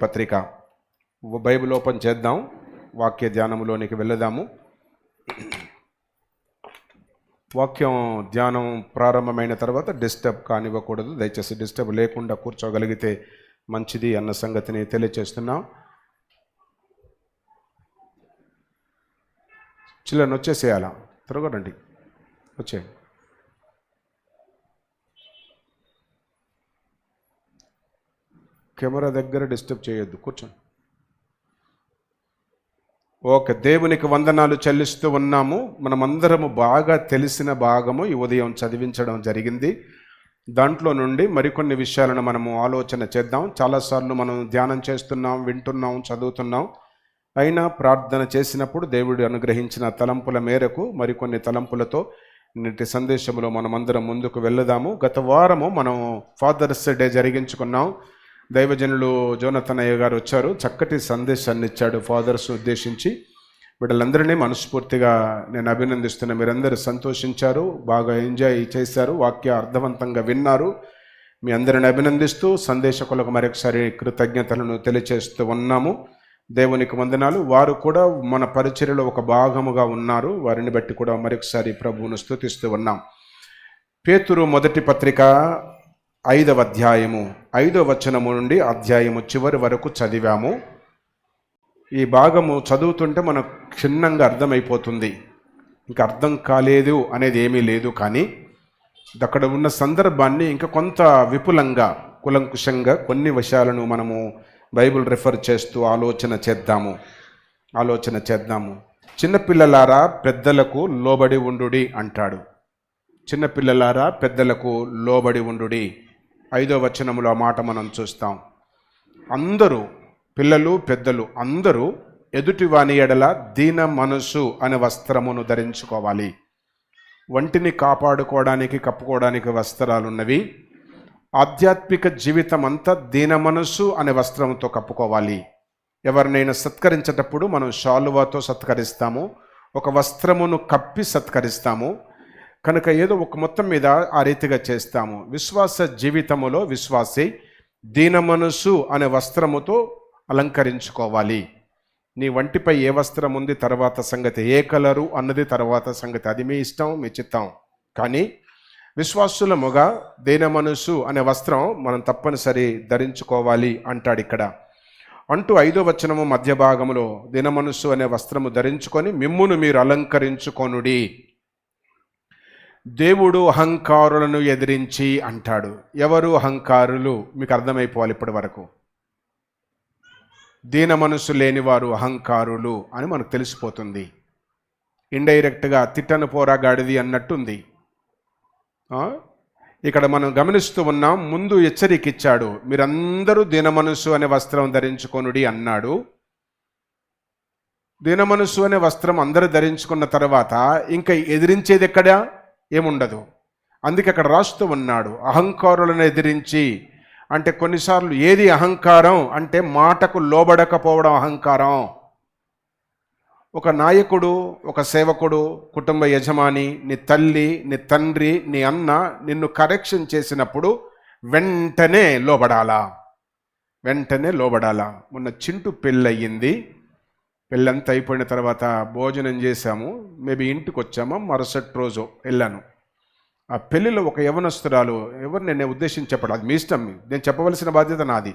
పత్రిక Bible open చేద్దాం, వాక్య ధ్యానంలోనికి వెళదాము. వాక్యం ధ్యానం ప్రారంభమైన తర్వాత డిస్టర్బ్ కానివ్వకూడదు. దయచేసి డిస్టర్బ్ లేకుండా కూర్చోగలిగితే మంచిది అన్న సంగతిని తెలియచేస్తున్నాం. చిల్లని వచ్చేసేయాలా, త్వరగా రండి, వచ్చే. కెమెరా దగ్గర డిస్టర్బ్ చేయొద్దు, కూర్చోండి. ఓకే, దేవునికి వందనాలు చెల్లిస్తూ ఉన్నాము. మనమందరము బాగా తెలిసిన భాగము ఈ ఉదయం చదివించడం జరిగింది. దాంట్లో నుండి మరికొన్ని విషయాలను మనము ఆలోచన చేద్దాం. చాలాసార్లు మనం ధ్యానం చేస్తున్నాం, వింటున్నాం, చదువుతున్నాం. అయినా ప్రార్థన చేసినప్పుడు దేవుడు అనుగ్రహించిన తలంపుల మేరకు మరికొన్ని తలంపులతో నేటి సందేశంలో మనమందరం ముందుకు వెళ్దాము. గత వారము మనం ఫాదర్స్ డే జరిగించుకున్నాం. దైవజనులు జోనతనయ్య గారు వచ్చారు, చక్కటి సందేశాన్ని ఇచ్చాడు ఫాదర్స్ ఉద్దేశించి. వీళ్ళందరినీ మనస్ఫూర్తిగా నేను అభినందిస్తున్నా. మీరందరూ సంతోషించారు, బాగా ఎంజాయ్ చేశారు, వాక్య అర్థవంతంగా విన్నారు. మీ అందరిని అభినందిస్తూ సందేశకులకు మరొకసారి కృతజ్ఞతలను తెలియచేస్తూ ఉన్నాము. దేవునికి వందనాలు. వారు కూడా మన పరిచర్యలో ఒక భాగముగా ఉన్నారు. వారిని బట్టి కూడా మరొకసారి ప్రభువును స్తుతిస్తూ ఉన్నాం. పేతురు మొదటి పత్రిక 5వ అధ్యాయము 5వ వచనము నుండి అధ్యాయము చివరి వరకు చదివాము. ఈ భాగము చదువుతుంటే మనకు క్షుణ్ణంగా అర్థమైపోతుంది. ఇంకా అర్థం కాలేదు అనేది ఏమీ లేదు, కానీ అక్కడ ఉన్న సందర్భాన్ని ఇంకా కొంత విపులంగా కులంకుశంగా కొన్ని విషయాలను మనము బైబిల్ రెఫర్ చేస్తూ ఆలోచన చేద్దాము. చిన్నపిల్లలారా పెద్దలకు లోబడి ఉండుడి అంటాడు. చిన్నపిల్లలారా పెద్దలకు లోబడి ఉండుడి. 5వ వచనములో ఆ మాట మనం చూస్తాం. అందరూ, పిల్లలు పెద్దలు అందరూ ఎదుటివాని ఎడల దీన మనసు అనే వస్త్రమును ధరించుకోవాలి. వంటిని కాపాడుకోవడానికి కప్పుకోవడానికి వస్త్రాలున్నవి. ఆధ్యాత్మిక జీవితం అంతా దీన మనసు అనే వస్త్రంతో కప్పుకోవాలి. ఎవరినైనా సత్కరించేటప్పుడు మనం శాలువాతో సత్కరిస్తాము, ఒక వస్త్రమును కప్పి సత్కరిస్తాము. కనుక ఏదో ఒక మొత్తం మీద ఆ రీతిగా చేస్తాము. విశ్వాస జీవితములో విశ్వాసి దీన మనసు అనే వస్త్రముతో అలంకరించుకోవాలి. నీ వంటిపై ఏ వస్త్రం ఉంది తర్వాత సంగతి, ఏ కలరు అన్నది తర్వాత సంగతి, అది మీ ఇష్టం, మీ చిత్తం. కానీ విశ్వాసులముగా దీన మనసు అనే వస్త్రం మనం తప్పనిసరి ధరించుకోవాలి అంటాడు ఇక్కడ. అంటూ 5వ వచనము మధ్య భాగములో దీన మనసు అనే వస్త్రము ధరించుకొని మిమ్మును మీరు అలంకరించుకొనుడి. దేవుడు అహంకారులను ఎదిరించి అంటాడు. ఎవరు అహంకారులు? మీకు అర్థమైపోవాలి ఇప్పటి వరకు. దీన మనసు లేనివారు అహంకారులు అని మనకు తెలిసిపోతుంది. ఇండైరెక్ట్గా తిట్టను పోరా గాడిది అన్నట్టుంది. ఇక్కడ మనం గమనిస్తూ ఉన్నాం. ముందు హెచ్చరిక ఇచ్చాడు, మీరందరూ దీన మనసు అనే వస్త్రం ధరించుకొనుడి అన్నాడు. దీన మనసు అనే వస్త్రం అందరూ ధరించుకున్న తర్వాత ఇంకా ఎదిరించేది ఎక్కడా? ఏముండదు. అందుకే అక్కడ రాస్తూ ఉన్నాడు, అహంకారులను ఎదిరించి. అంటే కొన్నిసార్లు ఏది అహంకారం అంటే మాటకు లోబడకపోవడం అహంకారం. ఒక నాయకుడు, ఒక సేవకుడు, కుటుంబ యజమాని, నీ తల్లి, నీ తండ్రి, నీ అన్న నిన్ను కరెక్షన్ చేసినప్పుడు వెంటనే లోబడాలా. మొన్న చింటూ పెళ్ళయింది. పెళ్ళంతా అయిపోయిన తర్వాత భోజనం చేశాము, మేబీ ఇంటికి వచ్చామా, మరుసటి రోజు వెళ్ళాను. ఆ పెళ్ళిలో ఒక యవనస్తురాలు, ఎవరు నేను ఉద్దేశించి చెప్పడం, అది మీ ఇష్టం, నేను చెప్పవలసిన బాధ్యత నాది.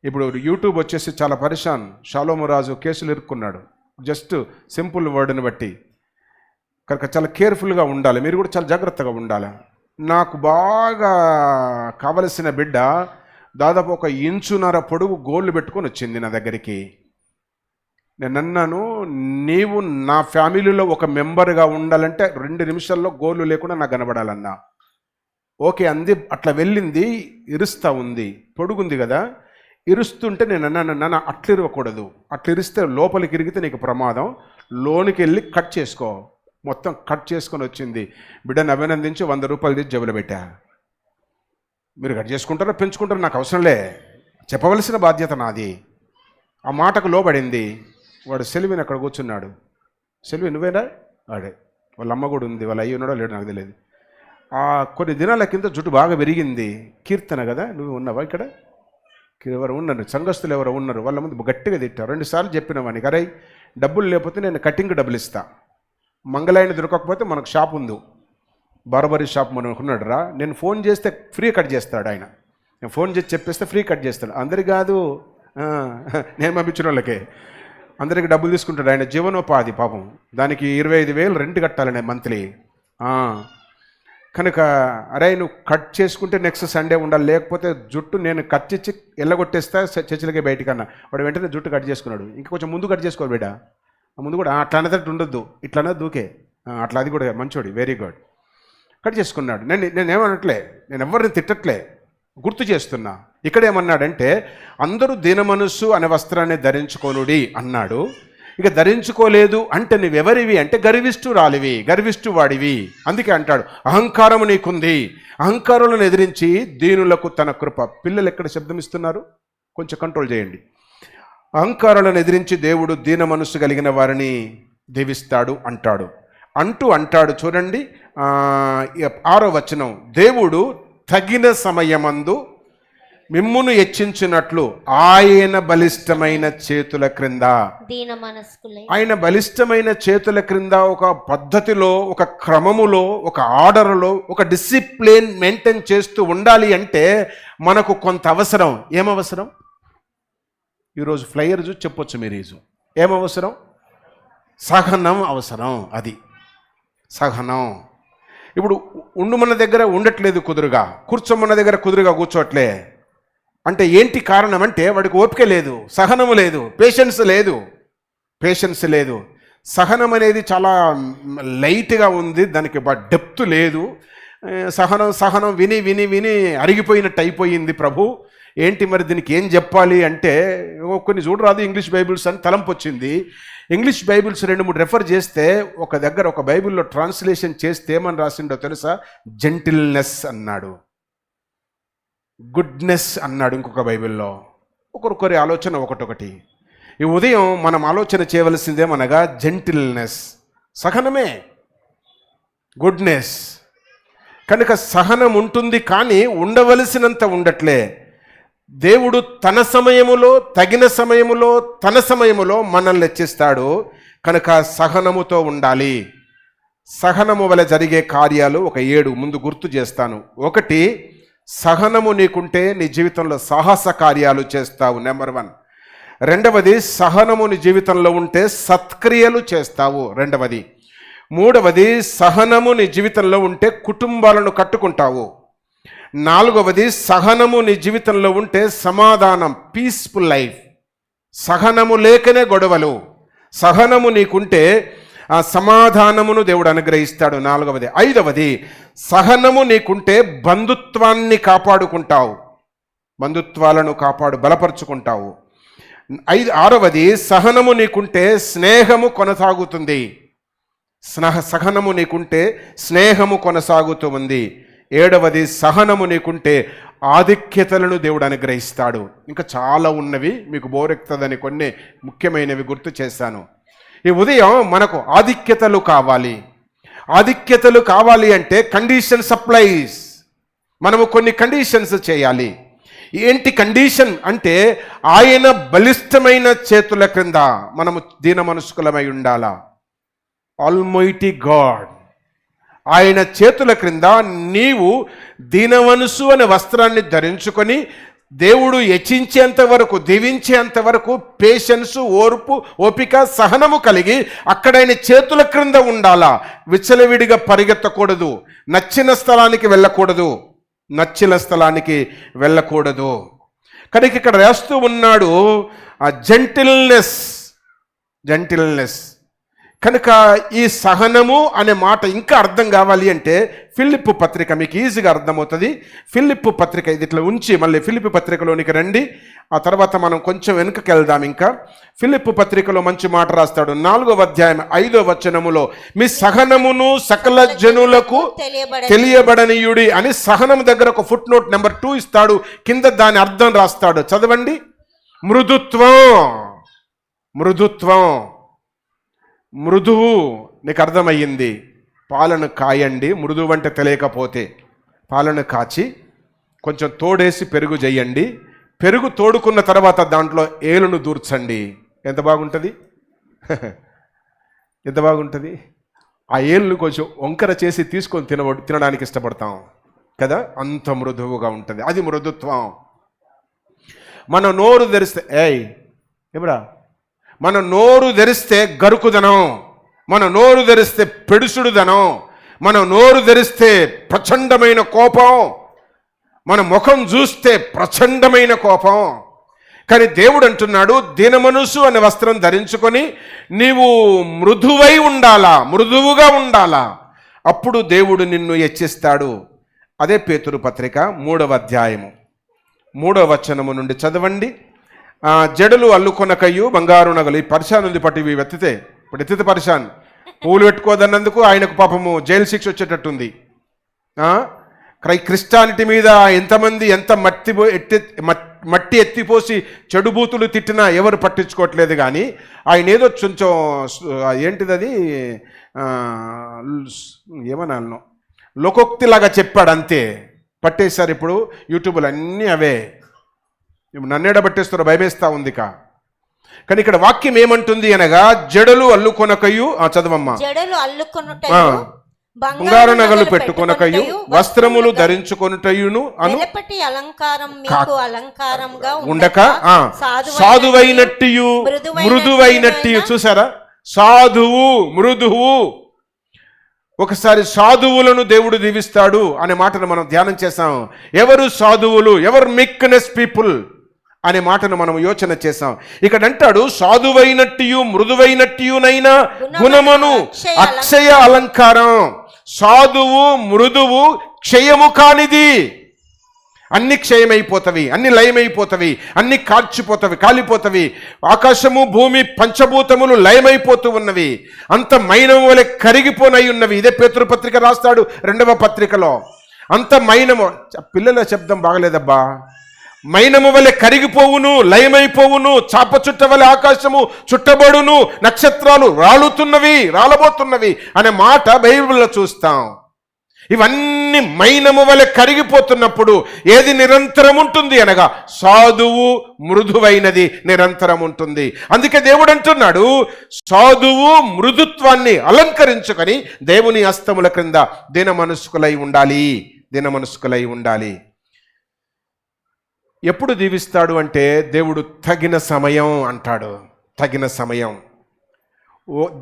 ఇప్పుడు యూట్యూబ్ వచ్చేసి చాలా పరిశాన్. షాలోము రాజు కేసులు ఇరుక్కున్నాడు, జస్ట్ సింపుల్ వర్డ్ని బట్టి. కనుక చాలా కేర్ఫుల్గా ఉండాలి, మీరు కూడా చాలా జాగ్రత్తగా ఉండాలి. నాకు బాగా కావలసిన బిడ్డ దాదాపు 1.5 ఇంచు పొడుగు గోళ్ళు పెట్టుకొని వచ్చింది నా దగ్గరికి. నేను అన్నాను, నీవు నా ఫ్యామిలీలో ఒక మెంబర్గా ఉండాలంటే 2 నిమిషాల్లో గోళ్ళు లేకుండా నాకు కనబడాలన్నా. ఓకే అంది, అట్లా వెళ్ళింది. ఇరుస్తూ ఉంది, పొడుగుంది కదా. ఇరుస్తుంటే నేను అన్నాను, నాన్న అట్లా ఇరవకూడదు, అట్లా ఇరిస్తే లోపలికి ఇరిగితే నీకు ప్రమాదం, లోనికి వెళ్ళి కట్ చేసుకో. మొత్తం కట్ చేసుకొని వచ్చింది. బిడ్డను అభినందించి 100 రూపాయలు తీసి జేబులో పెట్టా. మీరు కట్ చేసుకుంటారో పెంచుకుంటారో నాకు అవసరంలే, చెప్పవలసిన బాధ్యత నాది. ఆ మాటకు లోబడింది. వాడు సెల్విని అక్కడ కూర్చున్నాడు. సెల్వి నువ్వేనా? వాడే. వాళ్ళ అమ్మ కూడా ఉంది, వాళ్ళ అయ్యి ఉన్నాడో లేడో నాకు తెలియదు. కొన్ని దినాల కింద జుట్టు బాగా పెరిగింది. కీర్తన కదా, నువ్వు ఉన్నావా ఇక్కడ? ఎవరు ఉన్నారు, సంఘస్థులు ఎవరు ఉన్నారు, వాళ్ళ ముందు గట్టిగా తిట్టారు. 2 సార్లు చెప్పిన వానికి, అరే డబ్బులు లేకపోతే నేను కటింగ్ డబ్బులు ఇస్తా, మంగళాయన దొరకకపోతే మనకు షాప్ ఉంది, బార్బరీ షాప్ మనం అనుకున్నాడు రా, నేను ఫోన్ చేస్తే ఫ్రీ కట్ చేస్తాడు ఆయన, నేను ఫోన్ చేసి చెప్పేస్తే ఫ్రీ కట్ చేస్తాడు. అందరికి కాదు, నేను పంపించిన వాళ్ళకే, అందరికి డబ్బులు తీసుకుంటాడు ఆయన, జీవనోపాధి పాపం, దానికి 25,000 రెంట్ కట్టాలనే మంత్లీ. కనుక అరే నువ్వు కట్ చేసుకుంటే నెక్స్ట్ సండే ఉండాలి, లేకపోతే జుట్టు నేను కట్ ఇచ్చి ఎల్లగొట్టేస్తా చర్చలకే బయటికన్నా. వాడు వెంటనే జుట్టు కట్ చేసుకున్నాడు. ఇంకా కొంచెం ముందు కట్ చేసుకోవాలి బిడ్డ, ముందు కూడా అట్లా అనేటట్టు ఉండొద్దు, ఇట్లా అనేది దూకే, అట్లా అది కూడా మంచోడి, వెరీ గుడ్. కట్ చేసుకున్నాడు. నేనేమనట్లే, నేను ఎవరిని తిట్టట్లే, గుర్తు చేస్తున్నా. ఇక్కడ ఏమన్నాడంటే అందరూ దీన మనస్సు అనే వస్త్రాన్ని ధరించుకోనుడి అన్నాడు. ఇక ధరించుకోలేదు అంటే నువ్వెవరివి అంటే గర్విష్ఠురాలివి, గర్విష్ఠువాడివి. అందుకే అంటాడు అహంకారము నీకుంది, అహంకారులను ఎదిరించి దీనులకు తన కృప. పిల్లలు ఎక్కడ శబ్దం ఇస్తున్నారు, కొంచెం కంట్రోల్ చేయండి. అహంకారులను ఎదిరించి దేవుడు దీన మనస్సు కలిగిన వారిని దీవిస్తాడు అంటాడు. చూడండి 6వ వచనం, దేవుడు తగిన సమయమందు మిమ్మును హెచ్చించినట్లు ఆయన బలిష్టమైన చేతుల క్రింద, ఆయన బలిష్టమైన చేతుల క్రింద ఒక పద్ధతిలో, ఒక క్రమములో, ఒక ఆర్డర్లో, ఒక డిసిప్లిన్ మెయింటైన్ చేస్తూ ఉండాలి. అంటే మనకు కొంత అవసరం. ఏమవసరం? ఈరోజు ఫ్లైయర్ చూసి చెప్పొచ్చు మీరు, ఏమవసరం? సహనం అవసరం. అది సహనం. ఇప్పుడు ఉండుమన్న దగ్గర ఉండట్లేదు కుదురుగా, కూర్చోమన్న దగ్గర కుదురుగా కూర్చోట్లే అంటే ఏంటి కారణం అంటే వాడికి ఓపిక లేదు, సహనము లేదు, పేషెన్స్ లేదు. సహనం అనేది చాలా లైట్గా ఉంది, దానికి డెప్త్ లేదు. సహనం విని అరిగిపోయినట్టు అయిపోయింది. ప్రభు ఏంటి మరి దీనికి ఏం చెప్పాలి అంటే, కొన్ని చూడరాదు ఇంగ్లీష్ బైబిల్స్ అని తలంపు వచ్చింది. ఇంగ్లీష్ బైబిల్స్ 2-3 రెఫర్ చేస్తే ఒక దగ్గర ఒక బైబిల్లో ట్రాన్స్లేషన్ చేస్తే ఏమని రాసిండో తెలుసా? జెంటిల్నెస్ అన్నాడు, గుడ్నెస్ అన్నాడు ఇంకొక బైబిల్లో. ఒకరి ఆలోచన ఒకటొకటి. ఈ ఉదయం మనం ఆలోచన చేయవలసిందేమనగా జెంటిల్నెస్, సహనమే, గుడ్నెస్. కనుక సహనం ఉంటుంది కానీ ఉండవలసినంత ఉండట్లే. దేవుడు తన సమయములో, తగిన సమయములో, తన సమయములో మనల్ని హెచ్చిస్తాడు. కనుక సహనముతో ఉండాలి. సహనము వల్ల జరిగే కార్యాలు ఒక 7 ముందు గుర్తు చేస్తాను. 1, సహనము నీకుంటే నీ జీవితంలో సాహస కార్యాలు చేస్తావు, నెంబర్ 1. 2వది, సహనము నీ జీవితంలో ఉంటే సత్క్రియలు చేస్తావు, 2వది. 3వది, సహనము నీ జీవితంలో ఉంటే కుటుంబాలను కట్టుకుంటావు. 4వది, సహనము నీ జీవితంలో ఉంటే సమాధానం, పీస్ఫుల్ లైఫ్. సహనము లేకనే గొడవలు, సహనము నీకుంటే ఆ సమాధానమును దేవుడు అనుగ్రహిస్తాడు, 4వది. 5వది, సహనము నీకుంటే బంధుత్వాన్ని కాపాడుకుంటావు, బంధుత్వాలను బలపరుచుకుంటావు. 6వది, సహనము నీకుంటే స్నేహము కొనసాగుతుంది, సహనము నీకుంటే స్నేహము కొనసాగుతూ ఉంది. 7వది, సహనము నీకుంటే ఆధిక్యతలను దేవుడు అనుగ్రహిస్తాడు. ఇంకా చాలా ఉన్నవి, మీకు బోరెక్తుందని కొన్ని ముఖ్యమైనవి గుర్తు చేశాను. ఈ ఉదయం మనకు ఆధిక్యతలు కావాలి అంటే కండిషన్ సప్లైస్. మనము కొన్ని కండిషన్స్ చేయాలి. ఏంటి కండిషన్ అంటే ఆయన బలిష్టమైన చేతుల క్రింద మనము దీన మనస్కులమై ఉండాలా. ఆల్మైటీ గాడ్, ఆయన చేతుల క్రింద నీవు దీనమనసు అనే వస్త్రాన్ని ధరించుకొని దేవుడు హెచ్చించేంత వరకు, దీవించేంత వరకు పేషెన్స్, ఓపిక, సహనము కలిగి అక్కడైన చేతుల క్రింద ఉండాలా. విచ్చలవిడిగా పరిగెత్తకూడదు, నచ్చిన స్థలానికి వెళ్ళకూడదు. కనుక ఇక్కడ రాస్తూ ఉన్నాడు జెంటిల్నెస్. కనుక ఈ సహనము అనే మాట ఇంకా అర్థం కావాలి అంటే ఫిలిప్పు పత్రిక మీకు ఈజీగా అర్థమవుతుంది. ఫిలిప్పు పత్రిక ఇది ఇట్లా ఉంచి మళ్ళీ ఫిలిప్పు పత్రికలోనికి రండి. ఆ తర్వాత మనం కొంచెం వెనుకకి వెళ్దాం. ఇంకా ఫిలిప్పు పత్రికలో మంచి మాట రాస్తాడు. 4వ అధ్యాయం 5వ వచనములో మీ సహనమును సకల జనులకు తెలియబడనీయుడి అని సహనం దగ్గర ఒక ఫుట్ నోట్ నెంబర్ 2 ఇస్తాడు. కింద దాని అర్థం రాస్తాడు, చదవండి. మృదువు నీకు అర్థమయ్యింది. పాలను కాయండి, మృదువు అంటే తెలియకపోతే పాలను కాచి కొంచెం తోడేసి పెరుగు చేయండి, పెరుగు తోడుకున్న తర్వాత దాంట్లో ఏలును దూర్చండి. ఎంత బాగుంటుంది, ఎంత బాగుంటుంది. ఆ ఏలును కొంచెం వంకర చేసి తీసుకొని తినడానికి ఇష్టపడతాం కదా, అంత మృదువుగా ఉంటుంది. అది మృదుత్వం. మన నోరు తెరిస్తే ఏమరా, మన నోరు తెరిస్తే గరుకుదనం, మన నోరు తెరిస్తే పెడుసుడుదనం, మన నోరు తెరిస్తే ప్రచండమైన కోపం, మన ముఖం చూస్తే ప్రచండమైన కోపం. కానీ దేవుడు అంటున్నాడు, దీనమనస్సు అనే వస్త్రం ధరించుకొని నీవు మృదువై ఉండాలా, మృదువుగా ఉండాలా, అప్పుడు దేవుడు నిన్ను హెచ్చిస్తాడు. అదే పేతురు పత్రిక 3వ అధ్యాయము 3వ వచనము నుండి చదవండి. జడలు అల్లుకొనకయ్యు బంగారు నగలు. ఈ పరిశాన్ ఉంది పట్టి, ఇవి ఇప్పుడు ఎత్తితే పరిశాన్ పూలు పెట్టుకోదన్నందుకు ఆయనకు పాపము జైలు శిక్ష వచ్చేటట్టుంది. క్రిస్టియానిటీ మీద ఎంతమంది ఎంత మట్టి ఎత్తిపోసి చెడు బూతులు తిట్టినా ఎవరు పట్టించుకోవట్లేదు. కానీ ఆయన ఏదో కొంచెం ఏంటిది అది ఏమన్నా లోకోక్తిలాగా చెప్పాడు, అంతే పట్టేశారు. ఇప్పుడు యూట్యూబ్లు అన్నీ అవే, ఇప్పుడు నన్నేడ పట్టేస్తారో భయమేస్తా ఉంది. కానీ ఇక్కడ వాక్యం ఏమంటుంది అనగా, జడలు అల్లుకొనకయు, చదవమ్మా, జడలు అల్లుకొనుట, బంగారు నగలు పెట్టుకొనకయు, వస్త్రములు ధరించుకొనుటయును అను అలంకారం మీకు అలంకారంగా ఉండక సాధువైనట్టియు మృదువైనట్టియు. చూసారా, సాధువు మృదువు. ఒకసారి సాధువులను దేవుడు దీవిస్తాడు అనే మాటను మనం ధ్యానం చేసాం. ఎవరు సాధువులు, ఎవరు మీక్నెస్ పీపుల్ అనే మాటను మనం యోచన చేసాం. ఇక్కడ అంటాడు, సాధువైనట్టియు మృదువైనట్టియునైనా గుణమును అక్షయ అలంకారం. సాధువు మృదువు క్షయము కానిది. అన్ని క్షయమైపోతవి, అన్ని లయమైపోతవి, అన్ని కాలిపోతవి. ఆకాశము భూమి పంచభూతములు లయమైపోతూ ఉన్నవి, అంత మైనము వలె కరిగిపోనై ఉన్నవి. ఇదే పేతురు పత్రిక రాస్తాడు 2వ పత్రికలో. అంత మైనము, పిల్లల శబ్దం బాగలేదబ్బా. మైనము వలె కరిగిపోవును, లయమైపోవును, చాప చుట్ట వలె ఆకాశము చుట్టబడును, నక్షత్రాలు రాలబోతున్నవి అనే మాట బైబిల్లో చూస్తాం. ఇవన్నీ మైనము వలె కరిగిపోతున్నప్పుడు ఏది నిరంతరం ఉంటుంది అనగా, సాధువు మృదువైనది నిరంతరం ఉంటుంది. అందుకే దేవుడు అంటున్నాడు, సాధువు మృదుత్వాన్ని అలంకరించుకొని దేవుని హస్తముల క్రింద దీనమనస్కులై ఉండాలి. ఎప్పుడు దీవిస్తాడు అంటే, దేవుడు తగిన సమయం అంటాడు. తగిన సమయం.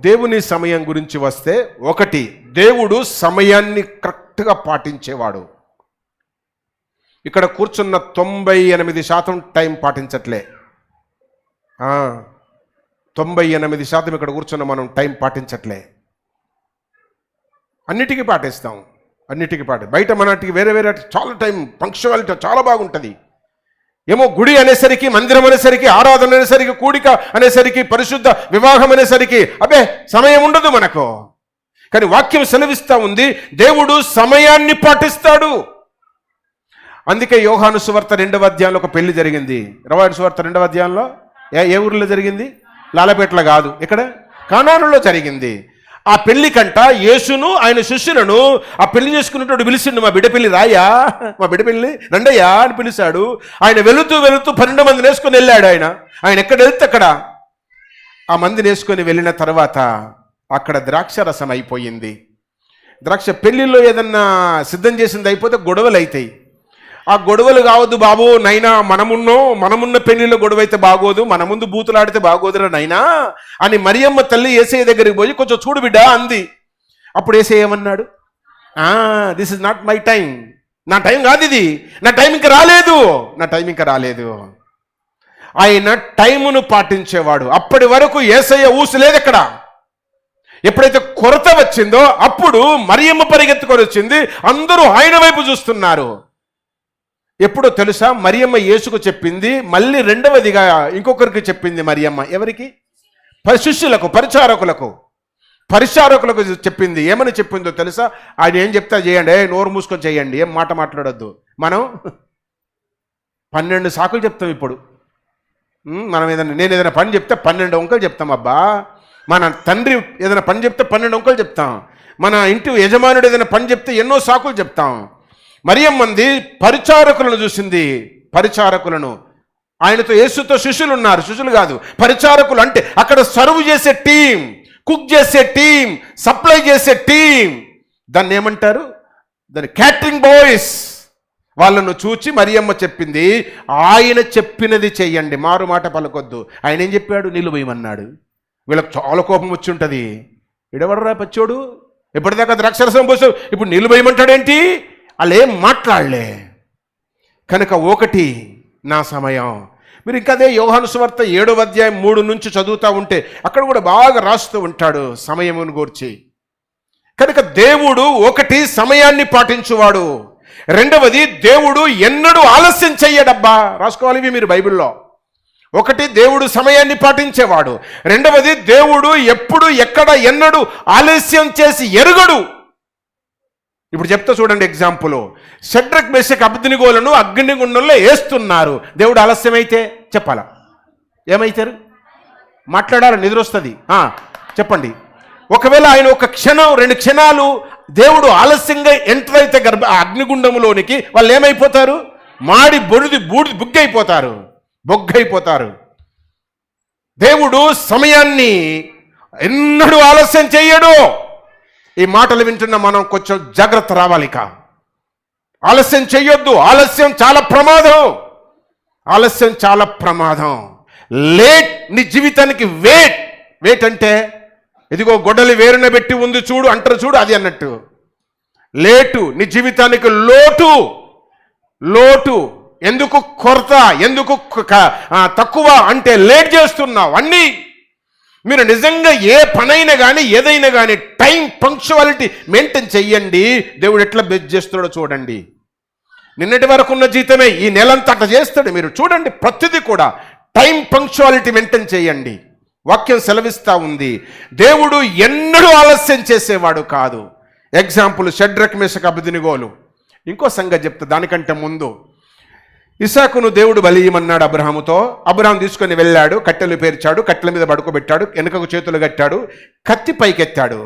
దేవుని సమయం గురించి వస్తే, ఒకటి, దేవుడు సమయాన్ని కరెక్ట్గా పాటించేవాడు. ఇక్కడ కూర్చున్న 98% టైం పాటించట్లే. 98% ఇక్కడ కూర్చున్న మనం టైం పాటించట్లే. అన్నిటికీ పాటిస్తాం, బయట మనటికి వేరే చాలా టైం పంక్చువాలిటీ చాలా బాగుంటుంది. ఏమో గుడి అనేసరికి, మందిరం అనేసరికి, ఆరాధన అనేసరికి, కూడిక అనేసరికి, పరిశుద్ధ వివాహం అనేసరికి అబ్బే సమయం ఉండదు మనకు. కానీ వాక్యం సెలవిస్తా ఉంది, దేవుడు సమయాన్ని పాటిస్తాడు. అందుకే యోహాను సువార్త 2వ అధ్యాయంలో ఒక పెళ్లి జరిగింది. యోహాను సువార్త 2వ అధ్యాయంలో ఏ ఊరిలో జరిగింది? లాలపేటలో కాదు, ఇక్కడ కానానులో జరిగింది. ఆ పెళ్లి కంట యేసును ఆయన శిష్యులను ఆ పెళ్లి చేసుకున్నట్టు పిలిచిండు, మా బిడ్డ పెళ్లి రాయా, మా బిడ్డ పెళ్లి రండయ్యా అని పిలిచాడు. ఆయన వెళుతూ 12 మందిని వేసుకొని వెళ్ళాడు. ఆయన ఎక్కడ వెళ్తే అక్కడ ఆ మందిని వేసుకొని వెళ్ళిన తర్వాత అక్కడ ద్రాక్ష రసం అయిపోయింది. పెళ్లిలో ఏదన్నా సిద్ధం చేసింది అయిపోతే గొడవలు అవుతాయి. ఆ గొడవలు కావద్దు బాబు నైనా, మనమున్న పెళ్లిలో గొడవ అయితే బాగోదు, మన ముందు బూతులాడితే బాగోదురా నైనా అని మరియమ్మ తల్లి యేసయ్య దగ్గరికి పోయి, కొంచెం చూడు బిడ్డ అంది. అప్పుడు యేసయ్య ఏమన్నాడు? This is not my time, నా టైం కాదు ఇది, నా టైం ఇంకా రాలేదు. ఆయన టైమును పాటించేవాడు. అప్పటి వరకు యేసయ్య ఊసలేదు ఎక్కడ. ఎప్పుడైతే కొరత వచ్చిందో అప్పుడు మరియమ్మ పరిగెత్తుకొని వచ్చింది, అందరూ ఆయన వైపు చూస్తున్నారు. ఎప్పుడో తెలుసా? మరియమ్మ యేసుకు చెప్పింది, మళ్ళీ రెండవదిగా ఇంకొకరికి చెప్పింది మరియమ్మ. ఎవరికి? శిష్యులకు, పరిచారకులకు చెప్పింది. ఏమని చెప్పిందో తెలుసా? ఆయన ఏం చెప్తా చేయండి, నోరు మూసుకొని చేయండి, ఏం మాట మాట్లాడొద్దు. మనం 12 సాకులు చెప్తాం ఇప్పుడు. మనం నేను ఏదైనా పని చెప్తే 12 వంకలు చెప్తాం. అబ్బా, మన తండ్రి ఏదైనా పని చెప్తే 12 వంకలు చెప్తాం. మన ఇంటి యజమానుడు ఏదైనా పని చెప్తే ఎన్నో సాకులు చెప్తాం. మరియమ్మంది పరిచారకులను చూసింది. పరిచారకులను ఆయనతో యేసుతో శిష్యులు ఉన్నారు, శిష్యులు కాదు పరిచారకులు, అంటే అక్కడ సర్వ్ చేసే టీం, కుక్ చేసే టీం, సప్లై చేసే టీం, దాన్ని ఏమంటారు, దాన్ని క్యాటరింగ్ బాయ్స్. వాళ్ళను చూచి మరియమ్మ చెప్పింది, ఆయన చెప్పినది చెయ్యండి, మారు మాట పలకొద్దు. ఆయన ఏం చెప్పాడు, నిలువేయమన్నాడు. వీళ్ళకి చాలా కోపం వచ్చి ఉంటుంది, ఇడవడరా పచ్చోడు, ఎప్పటిదాకా ద్రాక్షరసం పోసావు, ఇప్పుడు నిలువేయమంటాడేంటి, వాళ్ళు ఏం మాట్లాడలే. కనుక ఒకటి నా సమయం. మీరు ఇంకా అదే యోహాను సువార్త 7వ అధ్యాయం 3 నుంచి చదువుతూ ఉంటే అక్కడ కూడా బాగా రాస్తూ ఉంటాడు సమయమును గూర్చి. కనుక దేవుడు ఒకటి సమయాన్ని పాటించువాడు, రెండవది దేవుడు ఎన్నడూ ఆలస్యం చెయ్యడబ్బా. రాసుకోవాలి ఇవి మీరు బైబిల్లో. ఒకటి దేవుడు సమయాన్ని పాటించేవాడు, రెండవది దేవుడు ఎప్పుడు ఎక్కడ ఎన్నడూ ఆలస్యం చేసి ఎరుగడు. ఇప్పుడు చెప్తా చూడండి ఎగ్జాంపుల్. షడ్రక్ మెషక్ అబేద్నెగోలను అగ్నిగుండంలో వేస్తున్నారు. దేవుడు ఆలస్యమైతే చెప్పాలా, ఏమైతారు, మాట్లాడాలి, నిద్ర వస్తుంది. చెప్పండి, ఒకవేళ ఆయన ఒక క్షణం 2 క్షణాలు దేవుడు ఆలస్యంగా ఎంటర్ అయితే అగ్నిగుండంలోనికి, వాళ్ళు ఏమైపోతారు, మాడి బొడిది బూడిది బొగ్గైపోతారు. దేవుడు సమయాన్ని ఎన్నడూ ఆలస్యం చెయ్యడు. ఈ మాటలు వింటున్న మనం కొంచెం జాగ్రత్త రావాలి. ఆలస్యం చెయ్యొద్దు, ఆలస్యం చాలా ప్రమాదం. లేట్ నీ జీవితానికి వెయిట్ అంటే ఇదిగో గొడ్డలి వేరున పెట్టి ఉంది చూడు అంటారు చూడు, అది అన్నట్టు. లేటు నీ జీవితానికి లోటు. ఎందుకు కొరత, ఎందుకు తక్కువ అంటే లేట్ చేస్తున్నావు అన్నీ. మీరు నిజంగా ఏ పనైనా కానీ ఏదైనా కానీ టైం పంక్చువాలిటీ మెయింటైన్ చెయ్యండి. దేవుడు ఎట్లా బెస్ట్ చేస్తున్నాడో చూడండి. నిన్నటి వరకు ఉన్న జీతమే ఈ నెలంతా అట్లా చేస్తాడు. మీరు చూడండి, ప్రతిదీ కూడా టైం పంక్చువాలిటీ మెయింటైన్ చేయండి. వాక్యం సెలవిస్తూ ఉంది, దేవుడు ఎన్నడూ ఆలస్యం చేసేవాడు కాదు. ఎగ్జాంపుల్ షడ్రక్ మెషక్ అబేద్నెగోలు. ఇంకో సంగతి చెప్తా దానికంటే ముందు. ఇస్సాకును దేవుడు బలియమన్నాడు అబ్రహాముతో. అబ్రహాం తీసుకొని వెళ్ళాడు, కట్టెలు పేర్చాడు, కట్టెల మీద పడుకోబెట్టాడు, వెనుకకు చేతులు కట్టాడు, కత్తి పైకెత్తాడు.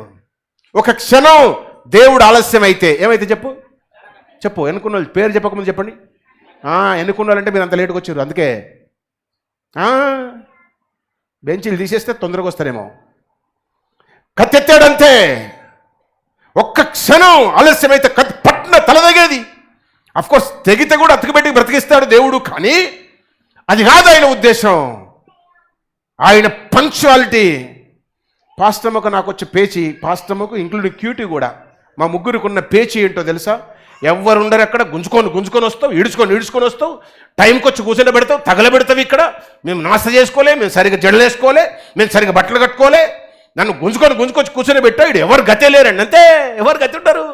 ఒక క్షణం దేవుడు ఆలస్యం అయితే ఏమైతే చెప్పు ఎన్నుకున్న వాళ్ళు పేరు చెప్పకముందు చెప్పండి. ఎన్నుకున్న వాళ్ళంటే మీరు అంత లేటుగా వచ్చారు, అందుకే బెంచీలు తీసేస్తే తొందరగా వస్తారేమో. కత్తెత్తాడంతే, ఒక్క క్షణం ఆలస్యమైతే కత్తి పట్టిన తలదగేది. అఫ్కోర్స్ తెగితే కూడా అతికిపెట్టి బ్రతికిస్తాడు దేవుడు, కానీ అది కాదు ఆయన ఉద్దేశం. ఆయన పంక్చువాలిటీ. పాస్టమ్మకు నాకు వచ్చే పేచి, పాస్టమ్మకు ఇంక్లూడింగ్ క్యూటీ కూడా, మా ముగ్గురికి ఉన్న పేచి ఏంటో తెలుసా, ఎవరు ఉండరు అక్కడ, గుంజుకొని వస్తావు, ఈడ్చుకొని వస్తావు, టైంకి వచ్చి కూర్చొని పెడతావు, తగలబెడతావు. ఇక్కడ మేము నాశ చేసుకోలే, మేము సరిగ్గా జడలు వేసుకోలే, మేము సరిగ్గా బట్టలు కట్టుకోలే, నన్ను గుంజుకొచ్చి కూర్చొని పెట్టావు. ఇడు ఎవరు గతే లేరండి, అంతే. ఎవరు గతి ఉంటారు,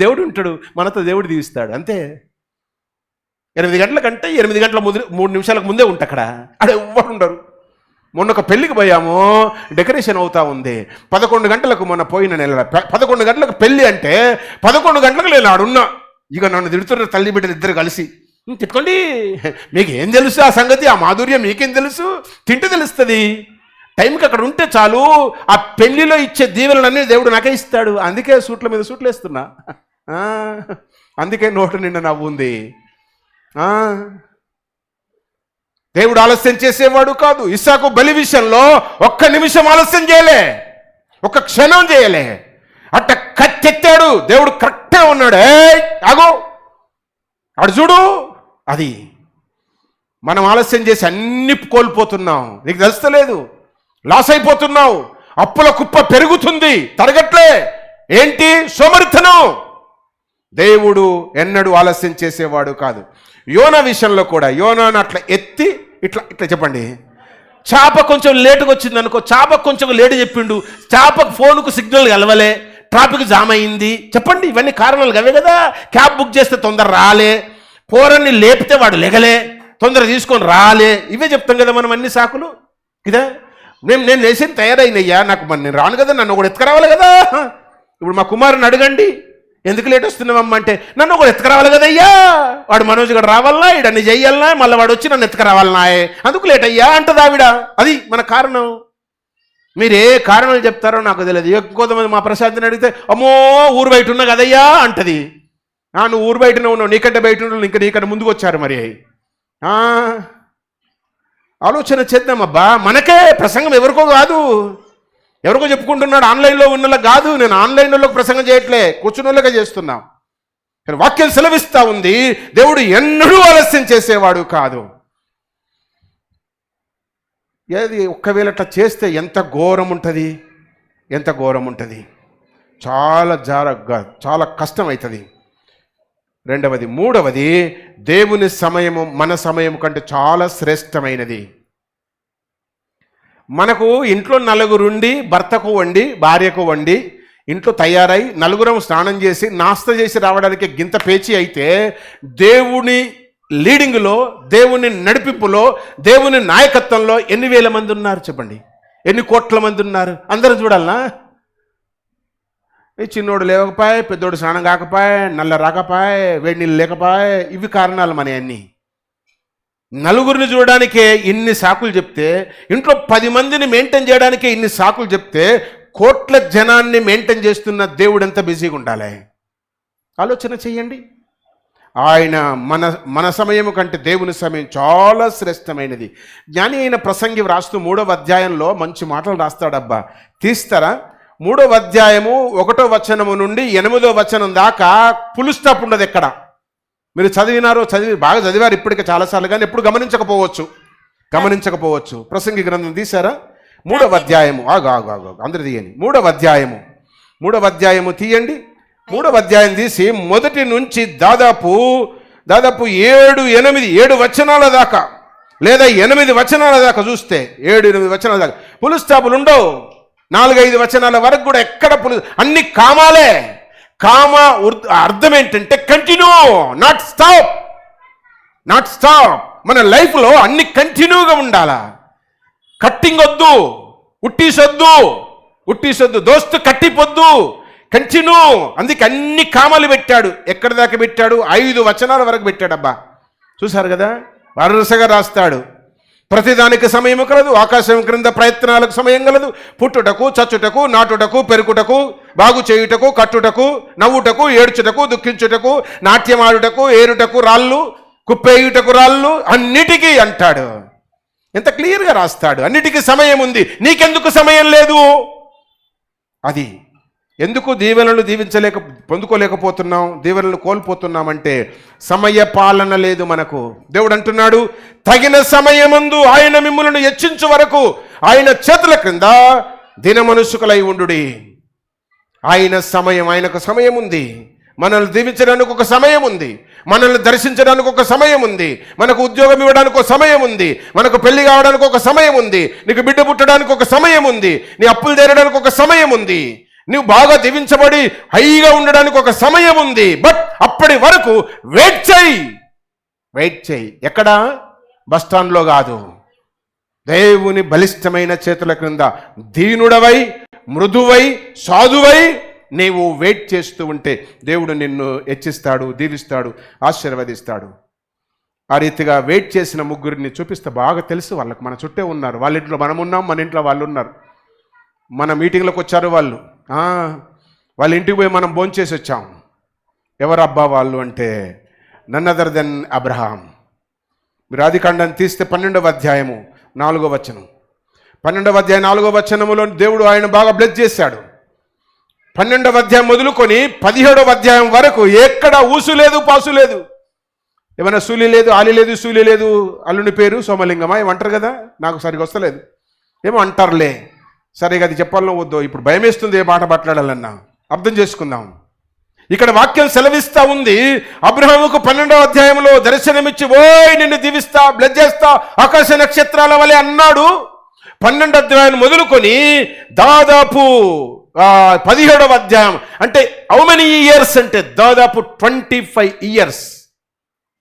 దేవుడు ఉంటాడు, మనతో దేవుడు దీవిస్తాడు, అంతే. 8 గంటల కంటే 8 గంటల 3 నిమిషాలకు ముందే ఉంటా అక్కడ ఎవరు ఉండరు. మొన్న ఒక పెళ్ళికి పోయాము, డెకరేషన్ అవుతా ఉంది. 11 గంటలకు మొన్న పోయిన నెల 11 గంటలకు పెళ్ళి అంటే 11 గంటలకు నేను ఆడున్నా. ఇక నన్ను తిడుతున్నారు తల్లి బిడ్డలు ఇద్దరు కలిసి. తిట్టుకోండి, మీకు ఏం తెలుసు ఆ సంగతి, ఆ మాధుర్యం మీకేం తెలుసు, తింటే తెలుస్తుంది. టైంకి అక్కడ ఉంటే చాలు, ఆ పెళ్లిలో ఇచ్చే దీవెనలన్నీ దేవుడు నాకే ఇస్తాడు. అందుకే సూట్ల మీద సూట్లు వేస్తున్నా, అందుకే నోటు నిండా నవ్వు ఉంది. దేవుడు ఆలస్యం చేసేవాడు కాదు. ఇస్సాకు బలి విషయంలో 1 నిమిషం ఆలస్యం చేయలే, 1 క్షణం చేయలే. అట్ట కత్తెత్తాడు, దేవుడు కరెక్ట్గా ఉన్నాడు. ఆగో అడు చూడు. అది మనం ఆలస్యం చేసి అన్ని కోల్పోతున్నాం, నీకు తెలుస్తలేదు, లాస్ అయిపోతున్నావు. అప్పుల కుప్ప పెరుగుతుంది, తరగట్లే. ఏంటి సోమరితనం. దేవుడు ఎన్నడూ ఆలస్యం చేసేవాడు కాదు. యోనా విషయంలో కూడా, యోనాను అట్లా ఎత్తి ఇట్లా చెప్పండి, చేప కొంచెం లేటుగా వచ్చింది అనుకో, చేప కొంచెం లేటు చెప్పిండు, చేపకు ఫోన్కు సిగ్నల్ కలవలే, ట్రాఫిక్ జామ్ అయింది. చెప్పండి, ఇవన్నీ కారణాలు అవే కదా. క్యాబ్ బుక్ చేస్తే తొందర రాలే, పోరన్ని లేపితే వాడు లెగలే, తొందర తీసుకొని రాలే. ఇవే చెప్తాం కదా మనం అన్ని సాకులు ఇదా. నేను లేచి తయారైనయ్యా, నాకు నేను రాను కదా, నన్ను ఒకటి ఎత్తుకురావాలి కదా. ఇప్పుడు మా కుమారుని అడగండి, ఎందుకు లేట్ వస్తున్నామమ్మ అంటే, నన్ను ఒకటి ఎత్తుకురావాలి కదయ్యా, వాడు మనోజ్ గడు రావాలనా, ఇడన్ని చెయ్యాలనా, మళ్ళీ వాడు వచ్చి నన్ను ఎత్తుకురావాలనాయే, అందుకు లేట్ అయ్యా అంటది ఆవిడ. అది మన కారణం. మీరు ఏ కారణాలు చెప్తారో నాకు తెలియదు. కొంతమంది మా ప్రశాంత్ని అడిగితే, అమ్మో ఊరు బయట ఉన్నా కదయ్యా అంటది. నువ్వు ఊరు బయటనే ఉన్నావు, నీకంటే బయట ఉన్నావు, ఇంకా నీకంటే ముందుకు వచ్చారు మరి. ఆలోచన చేద్దామబ్బా. మనకే ప్రసంగం ఎవరికో కాదు, ఎవరికో చెప్పుకుంటున్నాడు, ఆన్లైన్లో ఉన్నలా కాదు. నేను ఆన్లైన్లో ప్రసంగం చేయట్లే, కూర్చున్నోళ్ళగా చేస్తున్నా. కానీ వాక్యం సెలవిస్తూ ఉంది, దేవుడు ఎన్నడూ ఆలస్యం చేసేవాడు కాదు. ఏది ఒక్కవేళ అట్లా చేస్తే ఎంత ఘోరం ఉంటుంది, ఎంత ఘోరం ఉంటుంది. చాలా కష్టం అవుతుంది. రెండవది. మూడవది, దేవుని సమయము మన సమయం కంటే చాలా శ్రేష్టమైనది. మనకు ఇంట్లో నలుగురుండి, భర్తకు వండి, భార్యకు వండి, ఇంట్లో తయారై నలుగురం స్నానం చేసి నాస్తా చేసి రావడానికి గింత పేచి అయితే, దేవుని లీడింగ్లో, దేవుని నడిపింపులో, దేవుని నాయకత్వంలో ఎన్ని వేల మంది ఉన్నారు చెప్పండి, ఎన్ని కోట్ల మంది ఉన్నారు. అందరూ చూడాలనా? ఈ చిన్నోడు లేకపోయే, పెద్దోడు స్నానం కాకపోయే, నల్ల రాకపోయే, వేడి నీళ్ళు లేకపోయే, ఇవి కారణాలు మన అన్నీ. నలుగురిని చూడడానికే ఇన్ని సాకులు చెప్తే, ఇంట్లో 10 మందిని మెయింటైన్ చేయడానికే ఇన్ని సాకులు చెప్తే, కోట్ల జనాన్ని మెయింటైన్ చేస్తున్న దేవుడు ఎంత బిజీగా ఉండాలి ఆలోచన చెయ్యండి. ఆయన మన సమయం కంటే దేవుని సమయం చాలా శ్రేష్టమైనది. జ్ఞాని అయిన ప్రసంగి రాస్తూ 3వ అధ్యాయంలో మంచి మాటలు రాస్తాడబ్బా. తీస్తారా? 3వ అధ్యాయము 1వ వచనము నుండి 8వ వచనం దాకా ఫుల్ స్టాప్ ఉండదు ఎక్కడ. మీరు బాగా చదివారు ఇప్పటికే చాలాసార్లు, కానీ ఎప్పుడు గమనించకపోవచ్చు. ప్రసంగి గ్రంథం తీశారా? 3వ అధ్యాయము అందరు తీయండి. 3వ అధ్యాయము తీయండి. 3వ అధ్యాయం తీసి మొదటి నుంచి దాదాపు 7 వచనాల దాకా, లేదా 8 వచనాల దాకా చూస్తే, 7-8 వచనాల దాకా ఫుల్ స్టాపులు ఉండవు. 4-5 వచనాల వరకు కూడా ఎక్కడ అన్ని కామాలే. అర్థం ఏంటంటే కంటిన్యూ, నాట్ స్టాప్. మన లైఫ్లో అన్ని కంటిన్యూగా ఉండాలా. కట్టింగ్ వద్దు, ఉట్టీసొద్దు, దోస్తు కట్టిపోద్దు, కంటిన్యూ. అందుకే అన్ని కామాలు పెట్టాడు. ఎక్కడి దాకా పెట్టాడు? 5 వచనాల వరకు పెట్టాడబ్బా. చూసారు కదా, వరుసగా రాస్తాడు. ప్రతిదానికి సమయం కలదు, ఆకాశం క్రింద ప్రయత్నాలకు సమయం కలదు, పుట్టుటకు, చచ్చుటకు, నాటుటకు, పెరుగుటకు, బాగు చేయుటకు, కట్టుటకు, నవ్వుటకు, ఏడ్చుటకు, దుఃఖించుటకు, నాట్యమాడుటకు, ఏరుటకు రాళ్ళు, కుప్పేయుటకు రాళ్ళు, అన్నిటికీ అంటాడు. ఎంత క్లియర్గా రాస్తాడు. అన్నిటికీ సమయం ఉంది, నీకెందుకు సమయం లేదు? అది ఎందుకు దీవెనలు పొందుకోలేకపోతున్నాం, దీవెనలు కోల్పోతున్నామంటే సమయ పాలన లేదు మనకు. దేవుడు అంటున్నాడు, తగిన సమయమందు ఆయన మిమ్ములను హెచ్చించు వరకు ఆయన చేతుల క్రింద దినమనుసుకులై ఉండుడి. ఆయనకు సమయం ఉంది. మనల్ని దీవించడానికి ఒక సమయం ఉంది, మనల్ని దర్శించడానికి ఒక సమయం ఉంది, మనకు ఉద్యోగం ఇవ్వడానికి ఒక సమయం ఉంది, మనకు పెళ్లి కావడానికి ఒక సమయం ఉంది, నీకు బిడ్డ పుట్టడానికి ఒక సమయం ఉంది, నీ అప్పులు తీరడానికి ఒక సమయం ఉంది, నువ్వు బాగా దీవించబడి హైగా ఉండడానికి ఒక సమయం ఉంది. బట్ అప్పటి వరకు వెయిట్ చేయి. ఎక్కడ? బస్టాండ్లో కాదు, దేవుని బలిష్టమైన చేతుల క్రింద దీనుడవై, మృదువై, సాధువై నీవు వెయిట్ చేస్తూ ఉంటే దేవుడు నిన్ను హెచ్చిస్తాడు, దీవిస్తాడు, ఆశీర్వదిస్తాడు. ఆ రీతిగా వెయిట్ చేసిన ముగ్గురిని చూపిస్తే బాగా తెలుసు వాళ్ళకు. మన చుట్టే ఉన్నారు, వాళ్ళ ఇంట్లో మనం ఉన్నాం, మన ఇంట్లో వాళ్ళు ఉన్నారు. మన మీటింగ్లోకి వచ్చారు వాళ్ళు, వాళ్ళ ఇంటికి పోయి మనం భోంచేసి వచ్చాం. ఎవరబ్బా వాళ్ళు అంటే నన్ అదర్ దెన్ అబ్రహాం. మీరు ఆదికాండం తీస్తే 12వ అధ్యాయము 4వ వచనం, 12వ అధ్యాయం 4వ వచనములో దేవుడు ఆయన బాగా బ్లెస్ చేశాడు. 12వ అధ్యాయం మొదలుకొని 17వ అధ్యాయం వరకు ఎక్కడ ఊసు లేదు, పాసు లేదు, ఏమైనా సూలి లేదు, ఆలి లేదు, సూలి లేదు. అల్లుని పేరు సోమలింగమా ఏమంటారు కదా, నాకు సరిగా వస్తలేదు, ఏమో అంటారులే. సరిగా అది చెప్పాలనో వద్దో, ఇప్పుడు భయం వేస్తుంది ఏ మాట మాట్లాడాలన్నా. అర్థం చేసుకుందాం. ఇక్కడ వాక్యం సెలవిస్తా ఉంది, అబ్రహాముకు 12వ అధ్యాయంలో దర్శనమిచ్చి నిన్ను దీవిస్తా, బ్లెస్ చేస్తా, ఆకాశ నక్షత్రాల వలె అన్నాడు. 12వ అధ్యాయం మొదలుకొని దాదాపు 17వ అధ్యాయం అంటే హౌ మెనీ ఇయర్స్ అంటే దాదాపు 25 years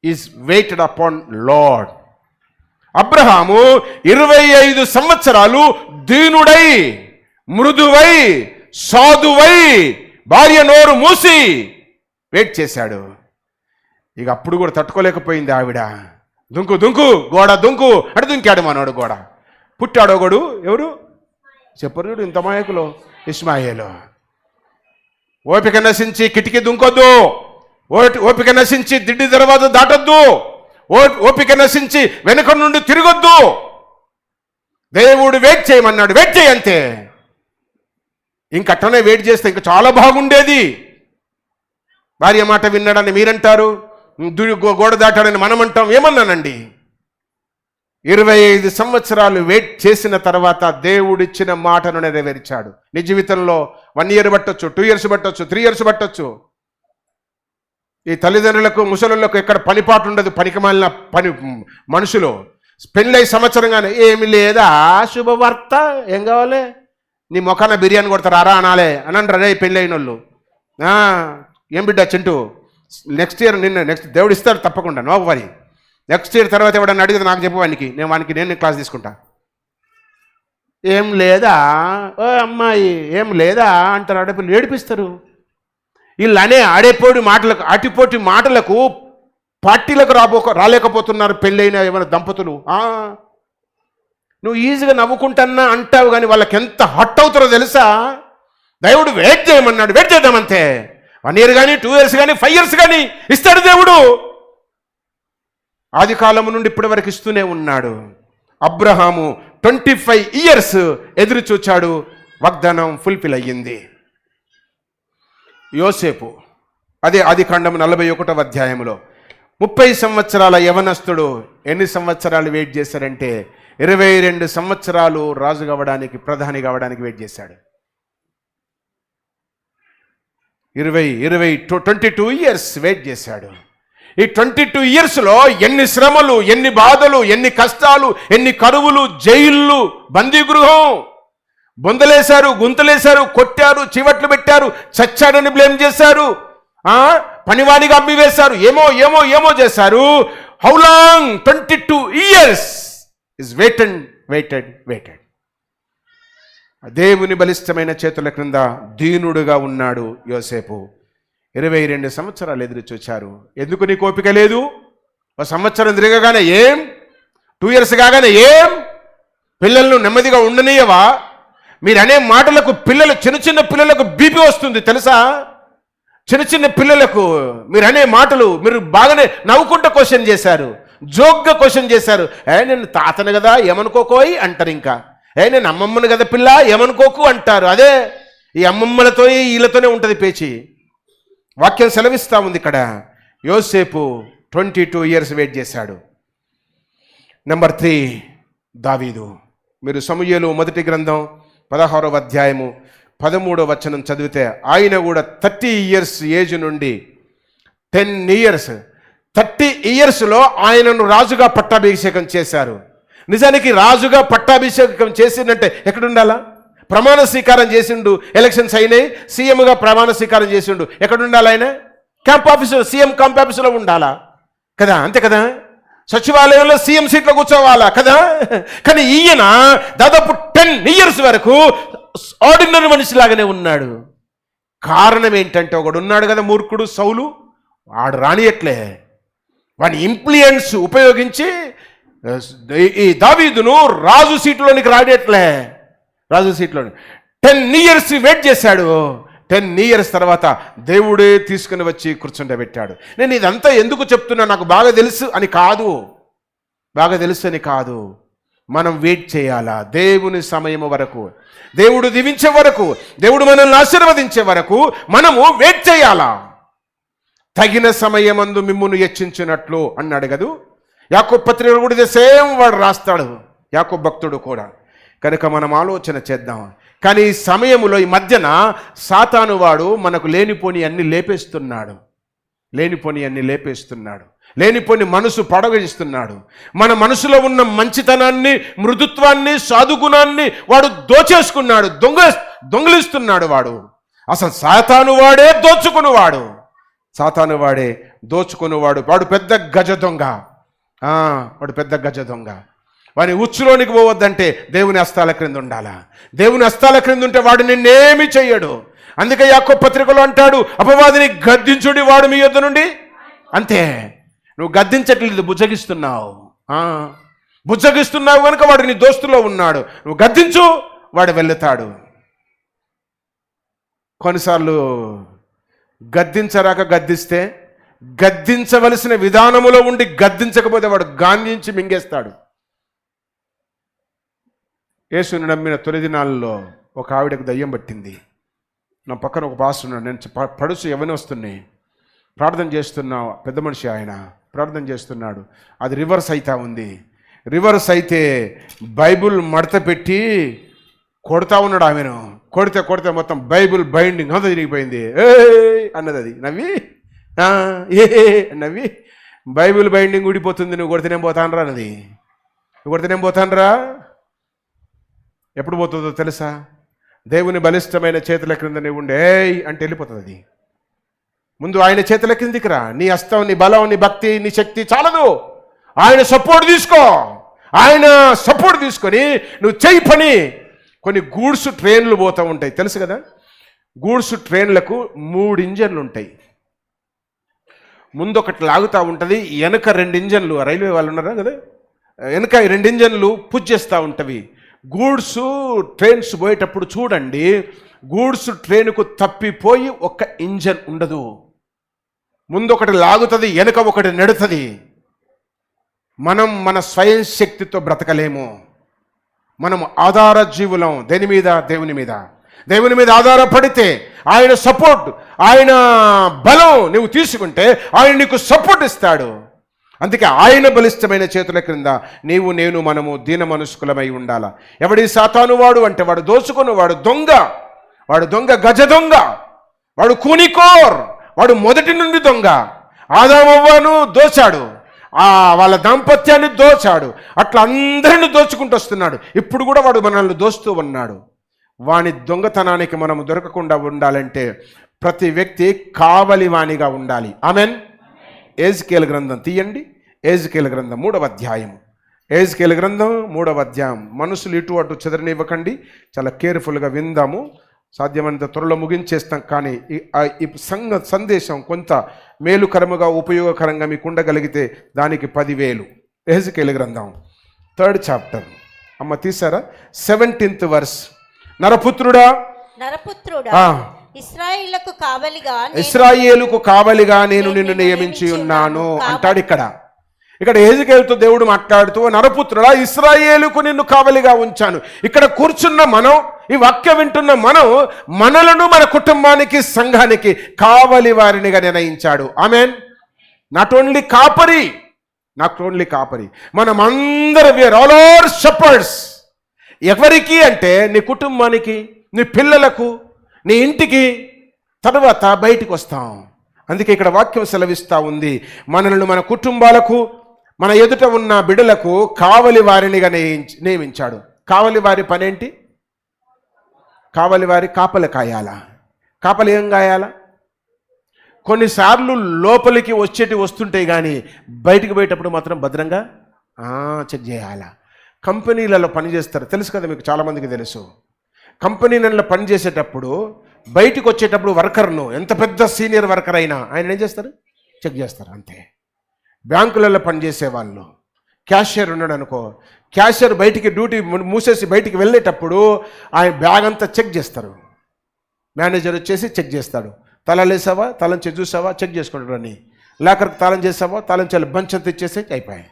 is waited upon Lord. Abraham 25 సంవత్సరాలు దీనుడై, మృదువై, సాధువై, భార్య నోరు మూసి వెయిట్ చేశాడు. ఇక అప్పుడు కూడా తట్టుకోలేకపోయింది ఆవిడ. దుంకు గోడ దుంకు అంటే దుంకాడు మనోడు గోడ. పుట్టాడోగడు ఎవరు చెప్పరు, ఇంత మాయకులు ఇస్మాయేలు. ఓపిక నశించి కిటికీ దుంకొద్దు, ఓపిక నశించి దిడ్డి దర్వాజా దాటొద్దు, ఓపిక నశించి వెనుక నుండి తిరగొద్దు. దేవుడు వెయిట్ చేయమన్నాడు, వెయిట్ చేయి అంతే. ఇంకట్టనే వెయిట్ చేస్తే ఇంకా చాలా బాగుండేది. భార్య మాట విన్నాడని మీరంటారు, గోడ దాటాడని మనం అంటాం. ఏమన్నానండి? 25 సంవత్సరాలు వెయిట్ చేసిన తర్వాత దేవుడిచ్చిన మాటను నెరవేర్చాడు. నీ జీవితంలో 1 year పట్టొచ్చు, 2 years పట్టొచ్చు, 3 years పట్టొచ్చు. ఈ తల్లిదండ్రులకు ముసలులకు ఎక్కడ పనిపాటు ఉండదు, పనికిమాలిన పని మనుషులు. పెళ్ళై సంవత్సరంగానే ఏమి లేదా శుభవార్త, ఏం కావాలి, నీ మొఖాన బిర్యానీ కొడతారు అరా అనాలే అని అంటారు పెళ్ళైన వాళ్ళు. ఏం బిడ్డ చింటూ, నెక్స్ట్ ఇయర్ నెక్స్ట్ దేవుడు ఇస్తాడు తప్పకుండా, నో వరీ. నెక్స్ట్ ఇయర్ తర్వాత ఎవడన్నా అడిగితే నాకు చెప్పు, నేను క్లాస్ తీసుకుంటా. ఏం లేదా ఓ అమ్మాయి, ఏం లేదా అంటారు. ఆడపిల్లలు ఏడిపిస్తారు. వీళ్ళు అటిపోటి మాటలకు పార్టీలకు రాలేకపోతున్నారు పెళ్ళైన ఏమైనా దంపతులు. నువ్వు ఈజీగా నవ్వుకుంటున్నా అంటావు, కానీ వాళ్ళకి ఎంత హట్ అవుతారో తెలుసా? దేవుడు వెయిట్ చేయమన్నాడు, వెయిట్ చేద్దామంతే. 1 year కానీ 2 years కానీ 5 years కానీ ఇస్తాడు దేవుడు. ఆది కాలము నుండి ఇప్పటి వరకు ఇస్తూనే ఉన్నాడు. అబ్రహాము 25 years ఎదురు చూచాడు, వాగ్దానం ఫుల్ఫిల్ అయ్యింది. యోసేపు అదే ఆదికాండం 41వ అధ్యాయంలో 30 సంవత్సరాల యవనస్తుడు ఎన్ని సంవత్సరాలు వెయిట్ చేశాడంటే 22 సంవత్సరాలు రాజు కావడానికి, ప్రధాని కావడానికి వెయిట్ చేశాడు. 22 years వెయిట్ చేశాడు. ఈ 22 yearsలో ఎన్ని శ్రమలు, ఎన్ని బాధలు, ఎన్ని కష్టాలు, ఎన్ని కరువులు, జైళ్ళు, బందీగృహం, బొందలేశారు, గుంతలేశారు, కొట్టారు, చివట్లు పెట్టారు, చచ్చాడని బ్లేమ్ చేశారు, పనివాడిగా అమ్మివేశారు, ఏమో ఏమో ఏమో చేశారు. How long? 22 years is waited. దేవుని బలిష్టమైన చేతుల క్రింద దీనుడుగా ఉన్నాడు యోసేపు. 22 సంవత్సరాలు ఎదురు చూచారు. ఎందుకు నీకు ఓపిక లేదు? 1 సంవత్సరం తిరగగానే ఏం, 2 years కాగానే ఏం, పిల్లలను నెమ్మదిగా ఉండనీయవా? మీరు అనే మాటలకు చిన్న పిల్లలకు బీపీ వస్తుంది తెలుసా? చిన్న పిల్లలకు మీరు అనే మాటలు మీరు బాగానే నవ్వుకుంటూ క్వశ్చన్ చేశారు, జోక్గా క్వశ్చన్ చేశారు. నేను తాతను కదా ఏమనుకోకోయి అంటారు. ఇంకా నేను అమ్మమ్మను కదా పిల్ల ఏమనుకోకు అంటారు. అదే ఈ అమ్మమ్మలతో వీళ్ళతోనే ఉంటుంది పేచి. వాక్యం సెలవిస్తూ ఉంది ఇక్కడ. యోసేపు 22 years వెయిట్ చేశాడు. నెంబర్ 3 దావీదు. మీరు సమూయేలు మొదటి గ్రంథం 16వ అధ్యాయము 13వ వచనం చదివితే ఆయన కూడా 30 years ఏజ్ నుండి 10 years 30 yearsలో ఆయనను రాజుగా పట్టాభిషేకం చేశారు. నిజానికి రాజుగా పట్టాభిషేకం చేసిందంటే ఎక్కడుండాలా? ప్రమాణ స్వీకారం చేసిండు, ఎలక్షన్స్ అయినాయి, సీఎంగా ప్రమాణ స్వీకారం చేసిండు. ఎక్కడుండాలి ఆయన? క్యాంప్ ఆఫీసులో, సీఎం క్యాంప్ ఆఫీసులో ఉండాలా కదా? అంతే కదా? సచివాలయంలో సీఎం సీట్లో కూర్చోవాలా కదా? కానీ ఈయన దాదాపు 10 years వరకు ఆర్డినరీ మనిషిలాగానే ఉన్నాడు. కారణం ఏంటంటే ఒకడు ఉన్నాడు కదా మూర్ఖుడు సౌలు, వాడు రానియట్లే. వాడి ఇన్ఫ్లుయెన్స్ ఉపయోగించి ఈ దావీదును రాజు సీట్లోనికి రానియట్లే. రాజు సీట్లోని 10 years వెయిట్ చేశాడు. 10 years తర్వాత దేవుడే తీసుకుని వచ్చి కూర్చుండబెట్టాడు. నేను ఇదంతా ఎందుకు చెప్తున్నా, నాకు బాగా తెలుసు అని కాదు. మనం వెయిట్ చేయాలా? దేవుని సమయం వరకు, దేవుడు దీవించే వరకు, దేవుడు మనల్ని ఆశీర్వదించే వరకు మనము వెయిట్ చేయాలా? తగిన సమయమందు మిమ్మును హెచ్చించినట్లు అన్నాడు కదూ. యాకోబు పత్రికలో కూడా సేమ్ వాడు రాస్తాడు, యాకోబు భక్తుడు కూడా. కనుక మనం ఆలోచన చేద్దాం. కానీ ఈ సమయంలో ఈ మధ్యన సాతాను వాడు మనకు లేనిపోని అన్ని లేపేస్తున్నాడు, లేనిపోని మనసు పడగజిస్తున్నాడు. మన మనసులో ఉన్న మంచితనాన్ని, మృదుత్వాన్ని, సాధుగుణాన్ని వాడు దోచేసుకున్నాడు, దొంగిలిస్తున్నాడు. వాడు అసలు సాతాను వాడే దోచుకునేవాడు. వాడు పెద్ద గజ దొంగ. వాని ఉచ్చులోనికి పోవద్దంటే దేవుని హస్తాల క్రింద ఉండాలా? దేవుని హస్తాల క్రింద ఉంటే వాడు నిన్నేమి చెయ్యడు. అందుకే యాకోబు పత్రికలో అంటాడు, అపవాదిని గద్దించుడి వాడు మీ యొద్ద నుండి. అంతే, నువ్వు గద్దించట్లేదు, బుజ్జగిస్తున్నావు కనుక వాడు నీ దోస్తులో ఉన్నాడు. నువ్వు గద్దించు, వాడు వెళ్తాడు. కొన్నిసార్లు గద్దిస్తే గద్దించవలసిన విధానములో ఉండి గద్దించకపోతే వాడు గాంధించి మింగేస్తాడు. యేసుని నమ్మిన తొలి దినాల్లో ఒక ఆవిడకు దయ్యం పట్టింది. నా పక్కన ఒక పాస్టర్ ఉన్నాడు. నేను పడుసు యవ్వనస్తుని ప్రార్థన చేస్తున్నా, పెద్ద మనిషి ఆయన ప్రార్థన చేస్తున్నాడు. అది రివర్స్ అవుతా ఉంది. రివర్స్ అయితే బైబుల్ మడత పెట్టి కొడతా ఉన్నాడు ఆమెను. కొడితే మొత్తం బైబుల్ బైండింగ్ అంతా తిరిగిపోయింది. ఏ అన్నది అది నవ్వి, నవ్వి బైబిల్ బైండింగ్ ఊడిపోతుంది, నువ్వు కొడితేనేం పోతానరా అన్నది. నువ్వు కొడితేనేం పోతానరా. ఎప్పుడు పోతుందో తెలుసా? దేవుని బలిష్టమైన చేతుల క్రింద నువ్వు ఉండే అంటే వెళ్ళిపోతుంది అది. ముందు ఆయన చేతుల కిందికి రా. నీ హస్తం, నీ బలం, నీ భక్తి, నీ శక్తి చాలదు. ఆయన సపోర్ట్ తీసుకో. ఆయన సపోర్ట్ తీసుకొని నువ్వు చెయ్యి పని. కొన్ని గూడ్స్ ట్రైన్లు పోతూ ఉంటాయి, తెలుసు కదా. గూడ్స్ ట్రైన్లకు 3 ఇంజన్లు ఉంటాయి. ముందు ఒకటి లాగుతూ ఉంటుంది, వెనక 2 ఇంజన్లు, రైల్వే వాళ్ళు ఉన్నారా కదా, వెనక 2 ఇంజన్లు పుష్ చేస్తూ ఉంటవి. గూడ్స్ ట్రైన్స్ పోయేటప్పుడు చూడండి, గూడ్స్ ట్రైన్కు తప్పిపోయి ఒక్క ఇంజన్ ఉండదు. ముందు ఒకటి లాగుతుంది, వెనక ఒకటి నెడుతుంది. మనం మన స్వయం శక్తితో బ్రతకలేము. మనం ఆధార జీవులం. దేని మీద? దేవుని మీద. దేవుని మీద ఆధారపడితే ఆయన సపోర్ట్, ఆయన బలం నువ్వు తీసుకుంటే ఆయన నీకు సపోర్ట్ ఇస్తాడు. అందుకే ఆయన బలిష్టమైన చేతుల క్రింద నీవు, నేను, మనము దీన మనుష్కులమై ఉండాల. ఎవడి సాతాను వాడు అంటే వాడు దోచుకుని, వాడు దొంగ, గజ దొంగ, వాడు కూనికోర్, వాడు మొదటి నుండి దొంగ. ఆదామవ్వను దోచాడు, వాళ్ళ దాంపత్యాన్ని దోచాడు. అట్లా అందరిని దోచుకుంటూ వస్తున్నాడు. ఇప్పుడు కూడా వాడు మనల్ని దోస్తూ ఉన్నాడు. వాని దొంగతనానికి మనము దొరకకుండా ఉండాలంటే ప్రతి వ్యక్తి కావలివానిగా ఉండాలి. ఆమెన్. ఎజ్కేలు గ్రంథం తీయండి. ఎజ్కేలు గ్రంథం 3వ అధ్యాయం. ఎజ్కేలు గ్రంథం 3వ అధ్యాయం. మనసులు ఇటు అటు చెదరనివ్వకండి, చాలా కేర్ఫుల్గా విందాము. సాధ్యమైనంత త్వరలో ముగించేస్తాం. కానీ ఈ సందేశం కొంత మేలుకరముగా, ఉపయోగకరంగా మీకు ఉండగలిగితే దానికి 10,000. ఎహెజ్కేలు గ్రంథం 3rd చాప్టర్. అమ్మ తీసారా? 17th verse. నరపుత్రుడా, ఇశ్రాయేలుకు కావలిగా నేను నిన్ను నియమించి ఉన్నాను అంటాడు. ఇక్కడ ఎహెజ్కేలుతో దేవుడు మాట్లాడుతూ, నరపుత్రుడా, ఇశ్రాయేలుకు నిన్ను కావలిగా ఉంచాను. ఇక్కడ కూర్చున్న మనం, ఈ వాక్యం వింటున్న మనం, మనలను మన కుటుంబానికి, సంఘానికి కావలి వారినిగా నిర్ణయించాడు. ఆమెన్. నాట్ ఓన్లీ కాపరి, మనం అందరం వీఆర్ ఆల్ ఆర్ షెపర్డ్స్. ఎవరికి అంటే నీ కుటుంబానికి, నీ పిల్లలకు, నీ ఇంటికి, తర్వాత బయటికి వస్తాం. అందుకే ఇక్కడ వాక్యం సెలవిస్తూ ఉంది, మనల్ని మన కుటుంబాలకు, మన ఎదుట ఉన్న బిడ్డలకు కావలి వారినిగా నియమించాడు. కావలి వారి పనేంటి? కావలి వారి కాపలి కాయాలా. కాపలి ఏం కాయాలా? కొన్నిసార్లు లోపలికి వస్తుంటాయి, కానీ బయటికి పోయేటప్పుడు మాత్రం భద్రంగా చెక్ చేయాలా. కంపెనీలలో పనిచేస్తారు, తెలుసు కదా మీకు, చాలామందికి తెలుసు. కంపెనీలలో పనిచేసేటప్పుడు బయటికి వచ్చేటప్పుడు వర్కర్ను, ఎంత పెద్ద సీనియర్ వర్కర్ అయినా ఆయన ఏం చేస్తారు? చెక్ చేస్తారు, అంతే. బ్యాంకులలో పనిచేసే వాళ్ళు, క్యాషియర్ ఉన్నాడు అనుకో, క్యాషియర్ బయటికి డ్యూటీ మూసేసి బయటికి వెళ్ళేటప్పుడు ఆయన బ్యాగ్ అంతా చెక్ చేస్తారు. మేనేజర్ వచ్చేసి చెక్ చేస్తాడు. తాళాలు వేసావా, తాళం చెక్ చూసావా, చెక్ చేసుకుంటాడు. అని లాకర్కి తాళం చేసావా, తాళం చాలా బంచ్ అంతా ఇచ్చేసి అయిపోయాయి.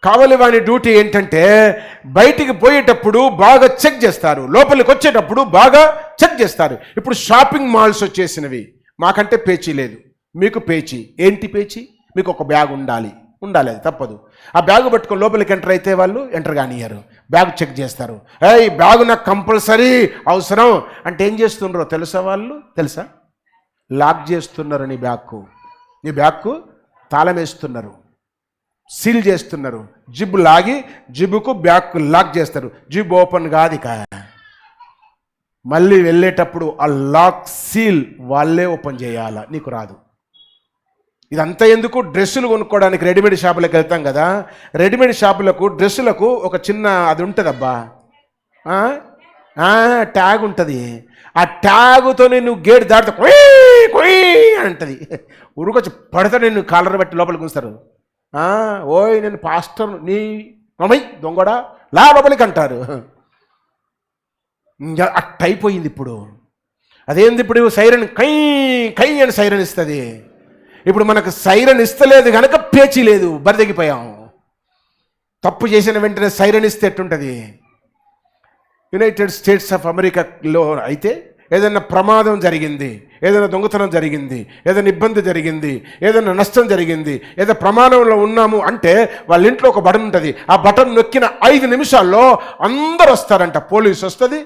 కావలి వాని డ్యూటీ ఏంటంటే బయటికి పోయేటప్పుడు బాగా చెక్ చేస్తారు, లోపలికి వచ్చేటప్పుడు బాగా చెక్ చేస్తారు. ఇప్పుడు షాపింగ్ మాల్స్ వచ్చేసినవి. మాకంటే పేచీ లేదు, మీకు పేచీ. ఏంటి పేచీ? మీకు ఒక బ్యాగ్ ఉండాలి, అది తప్పదు. ఆ బ్యాగ్ పట్టుకొని లోపలికి ఎంటర్ అయితే వాళ్ళు ఎంటర్ కానియ్యారు, బ్యాగ్ చెక్ చేస్తారు. ఈ బ్యాగ్ నాకు కంపల్సరీ అవసరం అంటే ఏం చేస్తున్నారో తెలుసా? లాక్ చేస్తున్నారు. నీ బ్యాగ్కు తాళం వేస్తున్నారు, సీల్ చేస్తున్నారు. జిబ్ లాగి జిబ్బుకు బ్యాగ్కు లాక్ చేస్తారు. జిబ్ ఓపెన్ కాదు. మళ్ళీ వెళ్ళేటప్పుడు ఆ లాక్ సీల్ వాళ్ళే ఓపెన్ చేయాలా, నీకు రాదు. ఇదంతా ఎందుకు? డ్రెస్సులు కొనుక్కోవడానికి రెడీమేడ్ షాపులకు వెళ్తాం కదా, రెడీమేడ్ షాపులకు డ్రెస్సులకు ఒక చిన్న అది ఉంటుందబ్బా, ట్యాగ్ ఉంటుంది. ఆ ట్యాగుతో నువ్వు గేట్ దాటితే కొయ్ అంటది. ఉరుకొచ్చి పడితే నేను కాలర్ బట్టి లోపలికి ఉంచుతారు. ఓయ్ నేను పాస్టర్, నీ మమ్మీ దొంగడా లోపలికి అంటారు. అట్టయిపోయింది ఇప్పుడు. అదేంది ఇప్పుడు? సైరన్ కై అని సైరన్ ఇస్తుంది. ఇప్పుడు మనకు సైరన్ ఇస్తలేదు కనుక పేచీ లేదు, బరిదెగిపోయాం. తప్పు చేసిన వెంటనే సైరన్ ఇస్తే ఎట్టుంటుంది? యునైటెడ్ స్టేట్స్ ఆఫ్ అమెరికాలో అయితే ఏదైనా ప్రమాదం జరిగింది, ఏదైనా దొంగతనం జరిగింది, ఏదైనా ఇబ్బంది జరిగింది, ఏదైనా నష్టం జరిగింది, ఏదో ప్రమాదంలో ఉన్నాము అంటే వాళ్ళ ఇంట్లో ఒక బటన్ ఉంటుంది. ఆ బటన్ నొక్కిన 5 నిమిషాల్లో అందరు వస్తారంట. పోలీసు వస్తుంది,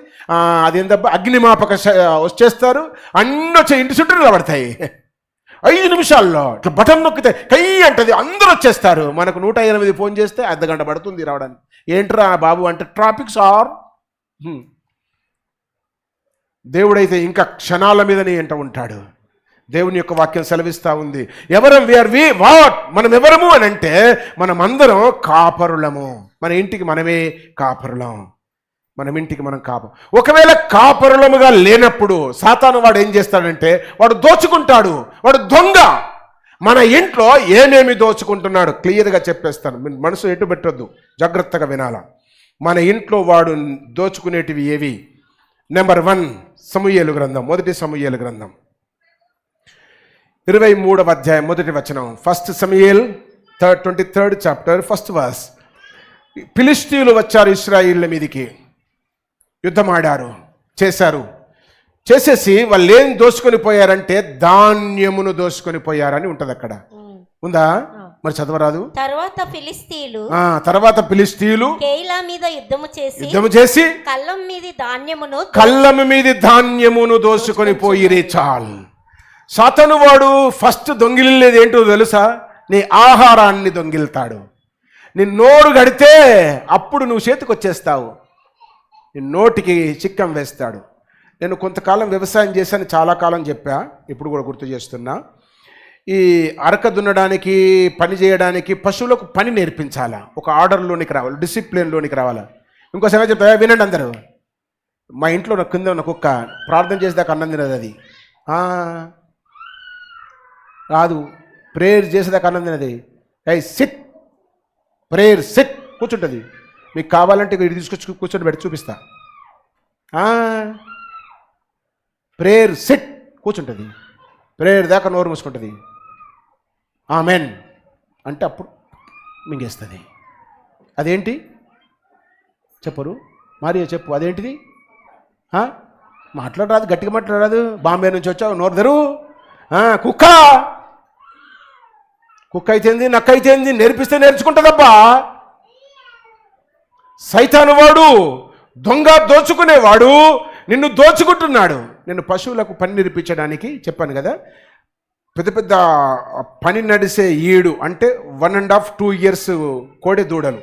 అదేందబ్బా అగ్నిమాపక వచ్చేస్తారు, అన్నీ వచ్చే ఇంటి చుట్టూ నిలబడతాయి. 5 నిమిషాల్లో ఇట్లా బటన్ నొక్కితే కై అంటది, అందరూ వచ్చేస్తారు. మనకు 108 ఫోన్ చేస్తే అర్ధగంట పడుతుంది రావడానికి. ఏంట్రా బాబు అంటే ట్రాఫిక్ సార్. దేవుడైతే ఇంకా క్షణాల మీదనే ఎంట ఉంటాడు. దేవుని యొక్క వాక్యం సెలవిస్తూ ఉంది. మనం ఎవరము అని అంటే మనమందరం కాపరులము. మన ఇంటికి మనమే కాపరులం. మనం ఇంటికి మనం ఒకవేళ కాపరులముగా లేనప్పుడు సాతాను వాడు ఏం చేస్తాడంటే వాడు దోచుకుంటాడు, వాడు దొంగ. మన ఇంట్లో ఏమేమి దోచుకుంటున్నాడు క్లియర్గా చెప్పేస్తాను. మీరు మనసు ఎటు పెట్టొద్దు, జాగ్రత్తగా వినాలా. మన ఇంట్లో వాడు దోచుకునేటివి ఏవి? నెంబర్ 1 సమూయేలు గ్రంథం, 1 సమూయేలు గ్రంథం 23వ అధ్యాయం 1వ వచనం. 1 Samuel 23rd chapter 1st verse. ఫిలిష్తీయులు వచ్చారు ఇశ్రాయేళ్ల మీదికి, యుద్ధం ఆడారు, చేసేసి వాళ్ళు ఏం దోసుకొని పోయారంటే ధాన్యమును దోసుకొని పోయారని ఉంటది అక్కడ. ఉందా? మరి చదవరాదు. తర్వాత ఫిలిష్తీయులు కేయిలా మీద యుద్ధము చేసి కళ్ళం మీది ధాన్యమును దోసుకొని పోయిరి. చాల్. సాతాను వాడు ఫస్ట్ దొంగిలిలేదు ఏంటో తెలుసా? నీ ఆహారాన్ని దొంగిల్తాడు. నీ నోరు గడితే అప్పుడు నువ్వు చేతికి వచ్చేస్తావు, నీ నోటికి చిక్కం వేస్తాడు. నేను కొంతకాలం వ్యవసాయం చేశాను, చాలా కాలం చెప్పా, ఇప్పుడు కూడా గుర్తు చేస్తున్నా. ఈ అరక దున్నడానికి, పని చేయడానికి పశువులకు పని నేర్పించాలా, ఒక ఆర్డర్లోనికి రావాలి, డిసిప్లిన్లోనికి రావాలా. ఇంకో సంగతి చెప్తా, వినండి అందరూ. మా ఇంట్లో కింద ఉన్న కుక్క ప్రార్థన చేసేదాకా అన్నం తినదు. అది రాదు, ప్రేయర్ చేసేదాకా అన్నం తినది. సిట్, ప్రేయర్ సిట్ కూర్చుంటుంది. మీకు కావాలంటే ఇది తీసుకొచ్చి కూర్చొని పెట్టి చూపిస్తా. ప్రేయర్ సిట్ కూర్చుంటుంది, ప్రేయర్ దాకా నోరు మూసుకుంటుంది. ఆమెన్ అంటే అప్పుడు మింగేస్తుంది. అదేంటి చెప్పరు? మరియా చెప్పు, అదేంటిది? మాట్లాడరాదు, గట్టిగా మాట్లాడరాదు. బాంబే నుంచి వచ్చావు, నోరు తెరు. కుక్క అయితేంది, నక్క అయితేంది, నేర్పిస్తే నేర్చుకుంటుందబ్బా. సైతాను వాడు, దొంగ, దోచుకునేవాడు నిన్ను దోచుకుంటున్నాడు. నేను పశువులకు పని నేర్పించడానికి చెప్పాను కదా, పెద్ద పెద్ద పని నడిసే ఈడు అంటే 1.5-2 years కోడె దూడలు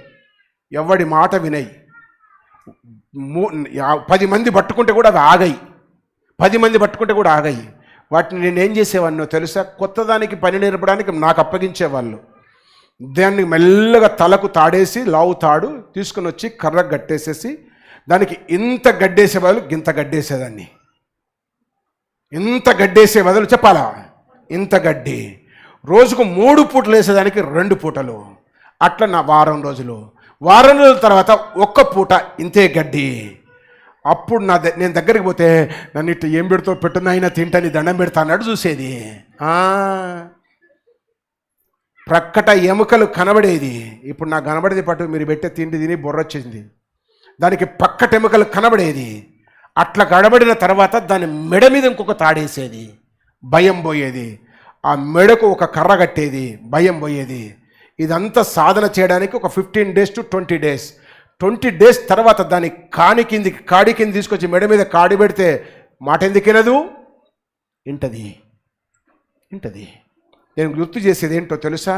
ఎవడి మాట వినయి. 10 మంది పట్టుకుంటే కూడా అవి ఆగాయి. 10 మంది పట్టుకుంటే కూడా ఆగాయి. వాటిని నేనేం చేసేవాడినో తెలుసా? కొత్త దానికి పని నేర్పడానికి నాకు అప్పగించేవాళ్ళు. దాన్ని మెల్లగా తలకు తాడేసి, లావు తాడు తీసుకుని వచ్చి కర్రకు గట్టేసేసి దానికి ఇంత గడ్డేసే బదులు గింత గడ్డేసేదాన్ని. ఇంత గడ్డేసే బదులు చెప్పాలా, ఇంత గడ్డి. రోజుకు 3 పూటలు వేసేదానికి 2 పూటలు. అట్లా నా వారం రోజుల తర్వాత 1 పూట ఇంతే గడ్డి. అప్పుడు నేను దగ్గరికి పోతే నన్ను ఇట్లా ఏం పెడుతో పెట్టునైనా తింటాని దండం పెడతా అన్నాడు చూసేది. ప్రక్కట ఎముకలు కనబడేది. ఇప్పుడు నాకు కనబడేది పట్టు, మీరు పెట్టే తిండి తిని బొర్రొచ్చింది. దానికి పక్కట ఎముకలు కనబడేది. అట్లా గడబడిన తర్వాత దాని మెడ మీద ఇంకొక తాడేసేది, భయం పోయేది. ఆ మెడకు ఒక కర్ర కట్టేది, భయం పోయేది. ఇదంతా సాధన చేయడానికి ఒక 15 days to 20 days. 20 days తర్వాత దాని కాడి కింది తీసుకొచ్చి మెడ మీద కాడి పెడితే మాట ఎందుకు వినదు? ఇంటది. నేను గుర్తు చేసేది ఏంటో తెలుసా?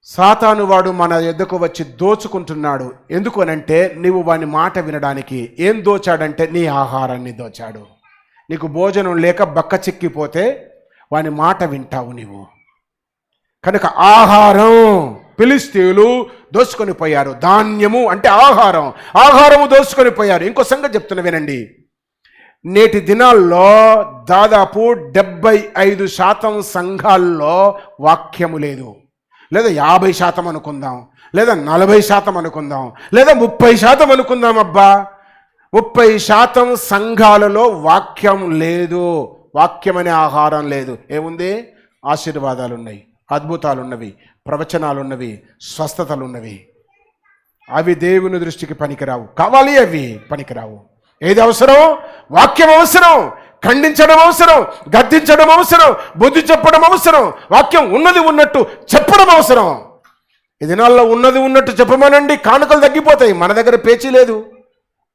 సాతాను వాడు మన యొద్దకు వచ్చి దోచుకుంటున్నాడు. ఎందుకు అనంటే నీవు వాని మాట వినడానికి. ఏం దోచాడంటే నీ ఆహారాన్ని దోచాడు. నీకు భోజనం లేక బక్క చిక్కిపోతే వాని మాట వింటావు నీవు. కనుక ఆహారం ఫిలిష్తీయులు దోచుకొని పోయారు. ధాన్యము అంటే ఆహారము దోచుకొని పోయారు. ఇంకో సంగతి చెప్తున్నా వినండి. నేటి దినాల్లో దాదాపు 75% సంఘాల్లో వాక్యము లేదు. లేదా 50% అనుకుందాం, లేదా 40% అనుకుందాం, లేదా 30% అనుకుందాం. అబ్బా, 30% సంఘాలలో వాక్యం లేదు. వాక్యం అనే ఆహారం లేదు. ఏముంది? ఆశీర్వాదాలు ఉన్నాయి, అద్భుతాలున్నవి, ప్రవచనాలున్నవి, స్వస్థతలున్నవి. అవి దేవుని దృష్టికి పనికిరావు. కావాలి అవి పనికిరావు. ఏది అవసరం? వాక్యం అవసరం, ఖండించడం అవసరం, గద్దించడం అవసరం, బుద్ధి చెప్పడం అవసరం, వాక్యం ఉన్నది ఉన్నట్టు చెప్పడం అవసరం. ఈ దినాల్లో ఉన్నది ఉన్నట్టు చెప్పమనండి, కానుకలు తగ్గిపోతాయి. మన దగ్గర పేచీ లేదు.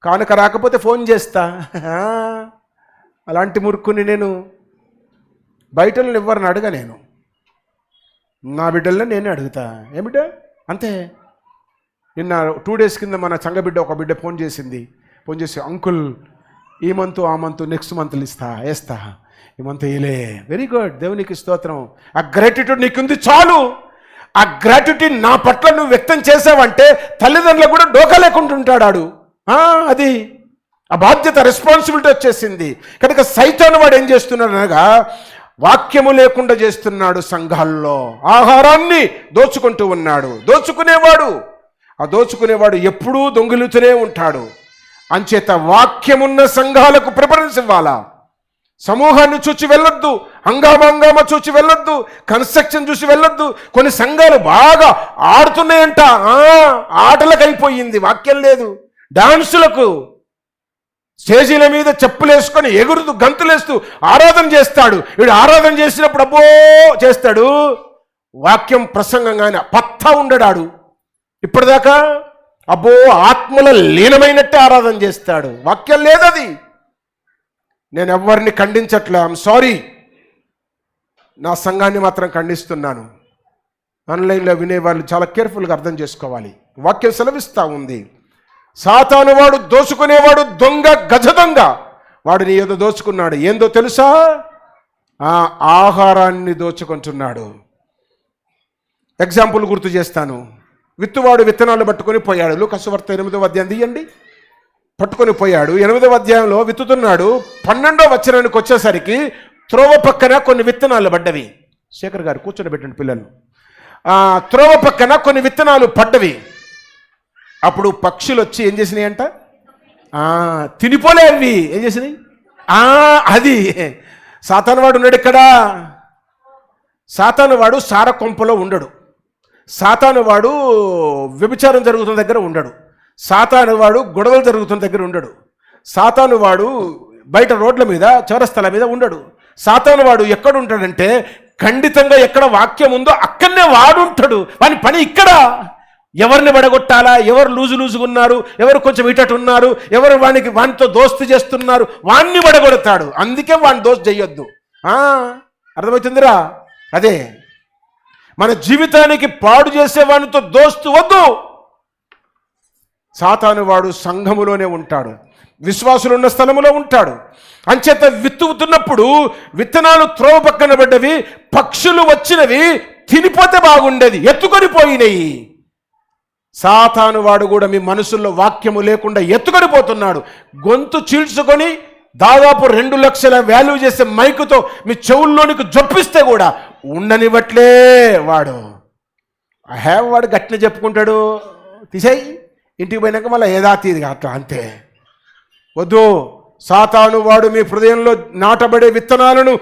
కానుక రాకపోతే ఫోన్ చేస్తా. అలాంటి మురుక్కుని నేను. బయటలను ఎవరిని అడగా నేను. నా బిడ్డల్లో నేనే అడుగుతా. ఏమిటా అంతే. నిన్న 2 days కింద మన సంఘబిడ్డ ఒక బిడ్డ ఫోన్ చేసి అంకుల్ ఈ మంత్ ఆ మంత్ నెక్స్ట్ మంత్లు వేస్తా ఈ మంత్ వేయలే. వెరీ గుడ్, దేవునికి స్తోత్రం. ఆ గ్రాటిట్యూడ్ నీకుంది చాలు. ఆ గ్రాటిట్యూడ్ నా పట్ల నువ్వు వ్యక్తం చేసావంటే తల్లిదండ్రులకు కూడా డోకా లేకుండా ఉంటాడు. అది ఆ బాధ్యత, రెస్పాన్సిబిలిటీ వచ్చేసింది. కనుక సైతాను వాడు ఏం చేస్తున్నాడు అనగా వాక్యము లేకుండా చేస్తున్నాడు. సంఘాల్లో ఆహారాన్ని దోచుకుంటూ ఉన్నాడు. దోచుకునేవాడు ఎప్పుడూ దొంగిలుతూనే ఉంటాడు. అంచేత వాక్యమున్న సంఘాలకు ప్రిఫరెన్స్ ఇవ్వాలా. సమూహాన్ని చూచి వెళ్ళొద్దు, హంగామా చూచి వెళ్ళొద్దు, కన్స్ట్రక్షన్ చూసి వెళ్ళొద్దు. కొన్ని సంఘాలు బాగా ఆడుతున్నాయంట, ఆటలకు అయిపోయింది, వాక్యం లేదు. డాన్సులకు స్టేజీల మీద చెప్పులేసుకొని ఎగురుతూ గంతులేస్తూ ఆరాధన చేస్తాడు. వీడు ఆరాధన చేసినప్పుడు అబ్బో చేస్తాడు, వాక్యం ప్రసంగంగానే పత్తా ఉండడాడు. ఇప్పటిదాకా అబ్బో ఆత్మల లీనమైనట్టే ఆరాధన చేస్తాడు. వాక్యం లేదది. నేను ఎవరిని ఖండించట్లే, ఐఎమ్ సారీ. నా సంఘాన్ని మాత్రం ఖండిస్తున్నాను. ఆన్లైన్లో వినేవాళ్ళు చాలా కేర్ఫుల్గా అర్థం చేసుకోవాలి. వాక్యం సెలవిస్తూ ఉంది. సాతాను వాడు దోచుకునేవాడు దొంగ, గజ దొంగ. వాడు నీ ఏదో దోచుకున్నాడు. ఏందో తెలుసా? ఆహారాన్ని దోచుకుంటున్నాడు. ఎగ్జాంపుల్ గుర్తు చేస్తాను. విత్తువాడు విత్తనాలు పట్టుకొని పోయాడు. లూకాసు వార్త 8వ అధ్యాయం తీయండి. పట్టుకొని పోయాడు. 8వ అధ్యాయంలో విత్తుతున్నాడు. 12వ వచనానికి వచ్చేసరికి త్రోవ పక్కన కొన్ని విత్తనాలు పడ్డవి. శేఖర్ గారు కూర్చొని పెట్టండి పిల్లలు. త్రోవ పక్కన కొన్ని విత్తనాలు పడ్డవి. అప్పుడు పక్షులు వచ్చి ఏం చేసినాయంట? తినిపోలే అవి. ఏం చేసినాయి? అది సాతాను వాడు ఉన్నాడు ఇక్కడ. సాతాను వాడు సార కొంపలో ఉండడు. సాతాను వాడు వ్యభిచారం జరుగుతున్న దగ్గర ఉండడు. సాతాను వాడు గొడవలు జరుగుతున్న దగ్గర ఉండడు. సాతాను వాడు బయట రోడ్ల మీద, చౌరస్తల మీద ఉండడు. సాతాను వాడు ఎక్కడ ఉంటాడంటే ఖండితంగా ఎక్కడ వాక్యం ఉందో అక్కడనే వాడుంటాడు. వాని పని ఇక్కడ. ఎవరిని పడగొట్టాలా, ఎవరు లూజుగా ఉన్నారు, ఎవరు కొంచెం ఇటటు ఉన్నారు, ఎవరు వానితో దోస్తు చేస్తున్నారు, వాణ్ణి పడగొడతాడు. అందుకే వాడిని దోస్తు చేయొద్దు. అర్థమవుతుందిరా? అదే మన జీవితానికి పాడు చేసే వానితో దోస్తు వద్దు. సాతాను వాడు సంఘములోనే ఉంటాడు, విశ్వాసులు ఉన్న స్థలములో ఉంటాడు. అంచేత విత్తుతున్నప్పుడు విత్తనాలు త్రోవ పక్కన పడ్డవి, పక్షులు వచ్చినవి తినిపోతే బాగుండేది, ఎత్తుకొని పోయినాయి. సాతాను వాడు కూడా మీ మనసుల్లో వాక్యము లేకుండా ఎత్తుకొని పోతున్నాడు. గొంతు చీల్చుకొని దాదాపు 2 లక్షల వాల్యూ చేసే మైకుతో మీ చెవుల్లోనికి జొప్పిస్తే కూడా ఉండనివ్వట్లే వాడు. వాడు గట్టిన చెప్పుకుంటాడు, తీసేయి, ఇంటికి పోయినాక మళ్ళీ ఏదాతీది అట్లా అంతే. వద్దు. సాతాను వాడు మీ హృదయంలో నాటబడే విత్తనాలను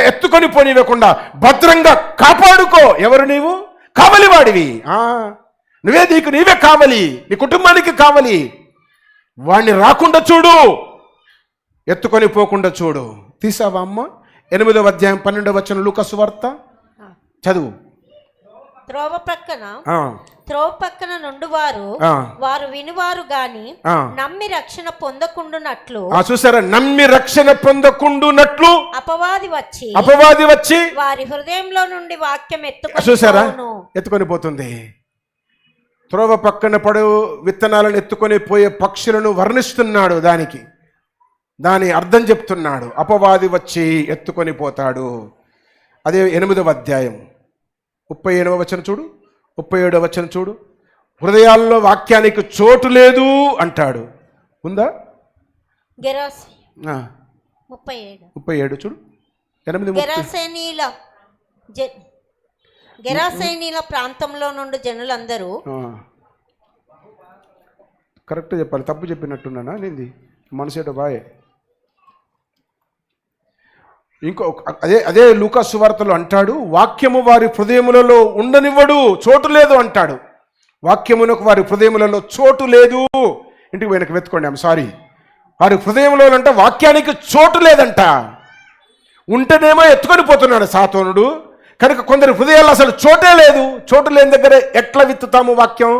ఎత్తుకొని పోనివ్వకుండా భద్రంగా కాపాడుకో. ఎవరు నీవు? కావలి వాడివి. నీవే కావాలి, నీ కుటుంబానికి కావాలి. వాణ్ణి రాకుండా చూడు, ఎత్తుకొని పోకుండా చూడు. తీసావా అమ్మ? 8వ అధ్యాయం 12వ వచనం లూకాసు వార్త చదువు. త్రోవ పక్కన నుండి వారు వినువారు గాని నమ్మి రక్షణ పొందకుండునట్లు. చూసారా? నమ్మి రక్షణ పొందకుండునట్లు అపవాది వచ్చి వారి హృదయంలో నుండి వాక్యం చూసారా ఎత్తుకొని పోతుంది. త్రోవ పక్కన పడు విత్తనాలను ఎత్తుకొని పోయే పక్షులను వర్ణిస్తున్నాడు. దాని అర్థం చెప్తున్నాడు. అపవాది వచ్చి ఎత్తుకొని పోతాడు. అదే 8వ అధ్యాయం 37వ వచనం చూడు, 37వ వచనం చూడు. హృదయాల్లో వాక్యానికి చోటు లేదు అంటాడు. ఉందా? 37 చూడు. 8 గెరాసేనీల ప్రాంతంలో నుండి జనులందరూ. కరెక్ట్ చెప్పాలి, తప్పు చెప్పినట్టున్నానా? నింది మనసేట బాయ్. ఇంకో అదే లూకా సువార్తలో అంటాడు, వాక్యము వారి హృదయములలో ఉండనివ్వడు, చోటు లేదు అంటాడు. వాక్యమునకు వారి హృదయములలో చోటు లేదు. ఇంటికి వెనక్కి వెతుకోండి, సారీ, వారి హృదయంలో అంటే వాక్యానికి చోటు లేదంట. ఉంటేనేమో ఎత్తుకొని పోతున్నాడు సాతానుడు. కనుక కొందరి హృదయాల్లో అసలు చోటే లేదు. చోటు లేని దగ్గర ఎట్లా విత్తుతాము వాక్యం?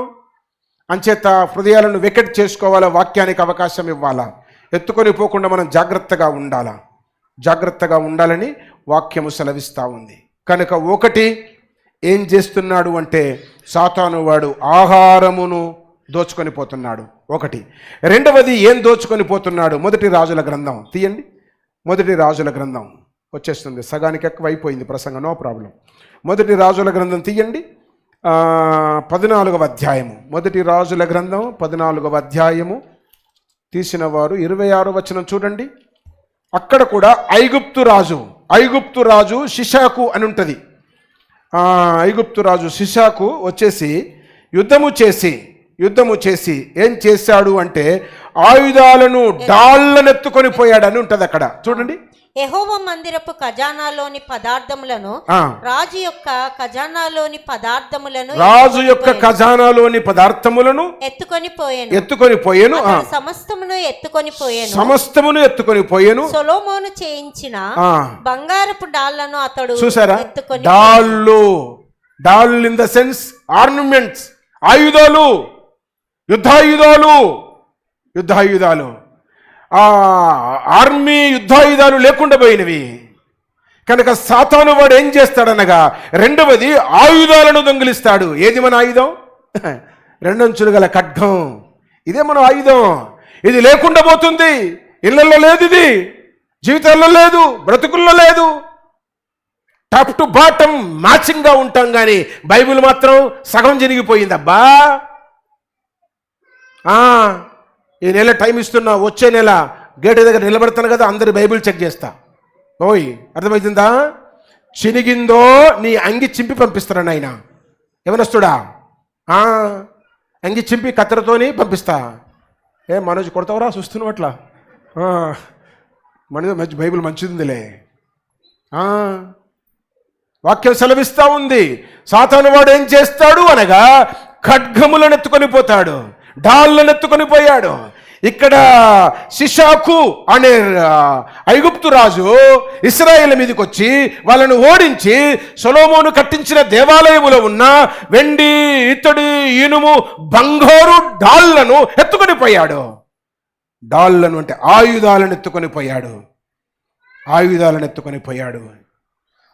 అంచేత హృదయాలను వెకెట్ చేసుకోవాలా, వాక్యానికి అవకాశం ఇవ్వాలా, ఎత్తుకొని పోకుండా మనం జాగ్రత్తగా ఉండాలా. జాగ్రత్తగా ఉండాలని వాక్యము సెలవిస్తూ ఉంది. కనుక ఒకటి ఏం చేస్తున్నాడు అంటే సాతాను వాడు ఆహారమును దోచుకొని పోతున్నాడు ఒకటి. రెండవది ఏం దోచుకొని పోతున్నాడు? మొదటి రాజుల గ్రంథం తీయండి. మొదటి రాజుల గ్రంథం వచ్చేస్తుంది, సగానికి ఎక్కువ అయిపోయింది ప్రసంగం, నో ప్రాబ్లం. మొదటి రాజుల గ్రంథం తీయండి, 14వ అధ్యాయము. మొదటి రాజుల గ్రంథం 14వ అధ్యాయము తీసిన వారు 26వ వచనం చూడండి. అక్కడ కూడా ఐగుప్తు రాజు షిషాకు అని ఉంటుంది. ఐగుప్తు రాజు షిషాకు వచ్చేసి యుద్ధము చేసి ఏం చేశాడు అంటే ఆయుధాలను డాళ్ళనెత్తుకొని పోయాడు అని ఉంటుంది అక్కడ చూడండి. యెహోవా మందిరపు ఖజానాలోని పదార్థములను రాజు యొక్క ఖజానాలోని పదార్థములను ఎత్తుకొని పోయెను సమస్తమును ఎత్తుకొని పోయెను. సొలొమోను చేయించిన బంగారపు డాళ్లను అతడు చూసారా? డాల్ ఇన్ ద సెన్స్ ఆర్నమెంట్స్, ఆయుధాలు, యుద్ధాయుధాలు, ఆర్మీ యుద్ధాయుధాలు లేకుండా పోయినవి. కనుక సాతాను వాడు ఏం చేస్తాడనగా రెండవది ఆయుధాలను దొంగిలిస్తాడు. ఏది మన ఆయుధం? రెండంచులు గల ఖడ్గం. ఇదే మన ఆయుధం. ఇది లేకుండా పోతుంది. ఇళ్లలో లేదు, ఇది జీవితాల్లో లేదు, బ్రతుకుల్లో లేదు. టాప్ టు బాటమ్ మ్యాచింగ్గా ఉంటాం, కానీ బైబిల్ మాత్రం సగం జరిగిపోయిందబ్బా. ఈ నెల టైం ఇస్తున్నా, వచ్చే నెల గేట్ దగ్గర నిలబడతాను కదా, అందరి బైబిల్ చెక్ చేస్తా. ఓయ్, అర్థమవుతుందా? చినిగిందో నీ అంగి చింపి పంపిస్తాను నాయన. ఎవరొస్తుడా? అంగి చింపి కత్తెరతోని పంపిస్తా. మనోజ్ కొడతావరా? చూస్తున్నావు అట్లా? మంచి బైబిల్ మంచిదిలే. వాక్యం సెలవిస్తూ ఉంది. సాతాను వాడు ఏం చేస్తాడు అనగా ఖడ్గములను ఎత్తుకొని పోతాడు, డాళ్ళను ఎత్తుకొని పోయాడు. ఇక్కడ షిషాకు అనే ఐగుప్తు రాజు ఇశ్రాయేలు మీదకి వచ్చి వాళ్ళను ఓడించి సొలొమోను కట్టించిన దేవాలయములో ఉన్న వెండి, ఇత్తడి, ఇనుము, బంగారు డాళ్లను ఎత్తుకొని పోయాడు. డాళ్లను అంటే ఆయుధాలను ఎత్తుకొని పోయాడు.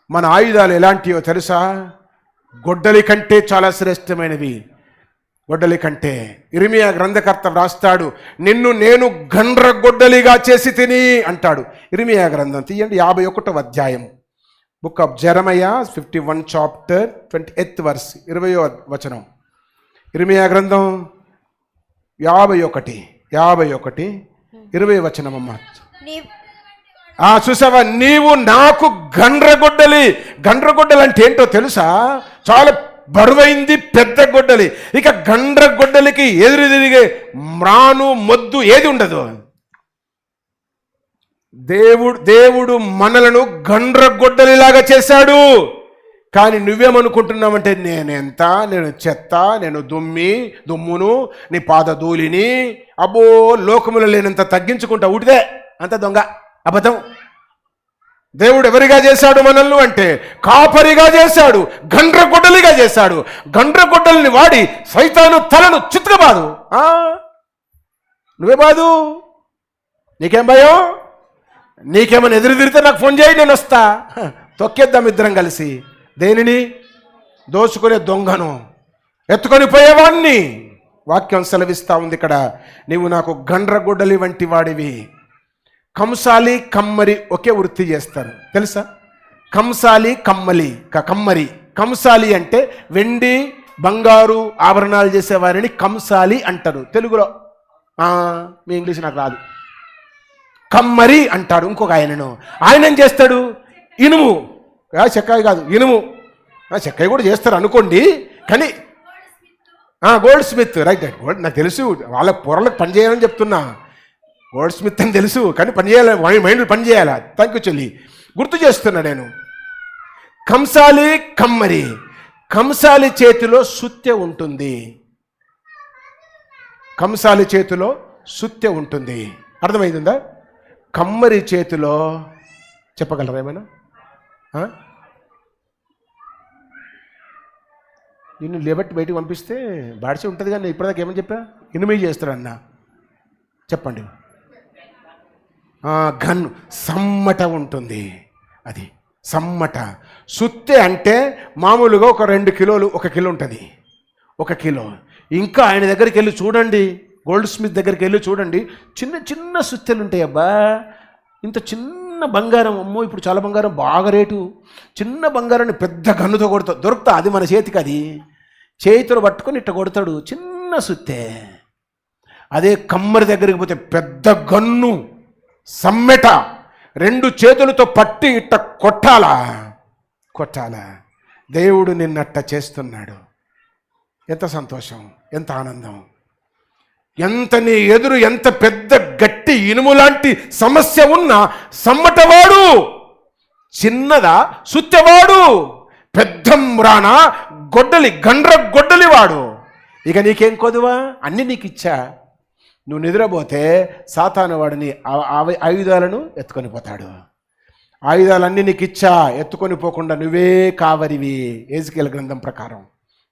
మన ఆయుధాలు ఎలాంటివో తెలుసా? గొడ్డలి కంటే చాలా శ్రేష్టమైనవి. గొడ్డలి కంటే. ఇర్మియా గ్రంథకర్త వ్రాస్తాడు, నిన్ను నేను గండ్రగొడ్డలిగా చేసి తిని అంటాడు. ఇర్మియా గ్రంథం తీయండి, 51వ అధ్యాయం. Book of Jeremiah 51 chapter 28th verse, 20వ వచనం. ఇర్మియా గ్రంథం 51 20వ వచనం అమ్మ. చూసావా? నీవు నాకు గండ్రగొడ్డలి అంటే ఏంటో తెలుసా? చాలా బరువైంది, పెద్ద గొడ్డలి. ఇక గండ్రగొడ్డలికి ఎదురు తిరిగే మ్రాను, మొద్దు ఏది ఉండదు. దేవుడు మనలను గండ్రగొడ్డలిలాగా చేశాడు. కానీ నువ్వేమనుకుంటున్నావంటే నేనెంత, నేను చెత్త, నేను దుమ్మును, నీ పాద ధూళిని, అబ్బో లోకములో లేనంత తగ్గించుకుంటా. ఉడిదే అంత దొంగ, అబద్ధం. దేవుడు ఎవరిగా చేశాడు మనల్ని అంటే కాపరిగా చేశాడు, గండ్రగొడ్డలిగా చేశాడు. గండ్రగొడ్డలిని వాడి సైతాను తలను చిత్రబాదు. నువ్వే బాదు. నీకేం భయం? నీకేమైనా ఎదురు తిరిగితే నాకు ఫోన్ చేయి, నేను వస్తా. తొక్కేద్దాం ఇద్దరం కలిసి. దేనిని? దోచుకునే దొంగను, ఎత్తుకొని పోయేవాడిని. వాక్యం సెలవిస్తా ఉంది ఇక్కడ, నీవు నాకు గండ్రగొడ్డలి వంటి వాడివి. కంసాలి, కమ్మరి ఒకే వృత్తి చేస్తారు తెలుసా? కంసాలి, కమ్మరి. కంసాలి అంటే వెండి, బంగారు ఆభరణాలు చేసేవారిని కంసాలి అంటారు తెలుగులో. మీ ఇంగ్లీష్ నాకు రాదు. కమ్మరి అంటాడు ఇంకొక ఆయనను. ఆయన ఏం చేస్తాడు? ఇనుము, చెక్కాయి కాదు, ఇనుము. చెక్కాయి కూడా చేస్తారు అనుకోండి, కానీ గోల్డ్ స్మిత్, రైట్. నాకు తెలుసు, వాళ్ళ పొరలకు పనిచేయాలని చెప్తున్నా. గోల్డ్ స్మిత్ అని తెలుసు, కానీ పని చేయాలి, మైండ్ పని చేయాలా. థ్యాంక్ యూ చెల్లి, గుర్తు చేస్తున్నా నేను. కంసాలి కమ్మరి, కంసాలి చేతిలో సుత్తె ఉంటుంది, కంసాలి చేతిలో సుత్తె ఉంటుంది, అర్థమైందా? కమ్మరి చేతిలో చెప్పగలరా ఏమైనా? నిన్ను లేబట్టి బయటికి పంపిస్తే బాడిసే ఉంటుంది, కానీ ఇప్పటిదాకా ఏమని చెప్పా? ఎనిమిది చేస్తాడన్నా, చెప్పండి. గన్ను సమ్మట ఉంటుంది, అది సమ్మట. సుత్తె అంటే మామూలుగా ఒక 2 కిలోలు, 1 కిలో ఉంటుంది, 1 కిలో. ఇంకా ఆయన దగ్గరికి వెళ్ళి చూడండి, గోల్డ్ స్మిత్ దగ్గరికి వెళ్ళి చూడండి, చిన్న చిన్న సుత్తెలు ఉంటాయి. అబ్బా, ఇంత చిన్న బంగారం, అమ్మో ఇప్పుడు చాలా బంగారం బాగా రేటు, చిన్న బంగారాన్ని పెద్ద గన్నుతో కొడతాడు, దొరుకుతా అది మన చేతికి, అది చేతితో పట్టుకొని ఇట్ట కొడతాడు, చిన్న సుత్తె. అదే కమ్మరి దగ్గరికి పోతే పెద్ద గన్ను, సమ్మెట, 2 చేతులతో పట్టి ఇట్ట కొట్టాలా. దేవుడు నిన్నట్ట చేస్తున్నాడు. ఎంత సంతోషం, ఎంత ఆనందం, ఎంత నీ ఎదురు ఎంత పెద్ద గట్టి ఇనుము లాంటి సమస్య ఉన్నా సమ్మటవాడు, చిన్నదా సుత్తెవాడు, పెద్ద మ్రాణ గొడ్డలి గండ్ర గొడ్డలివాడు. ఇక నీకేం కొదువా, అన్నీ నీకు ఇచ్చా. నువ్వు నిద్రపోతే సాతాను వాడిని ఆయుధాలను ఎత్తుకొని పోతాడు. ఆయుధాలన్నీ నీకు ఇచ్చా, ఎత్తుకొని పోకుండా నువ్వే కావలివి. ఎజికేలు గ్రంథం ప్రకారం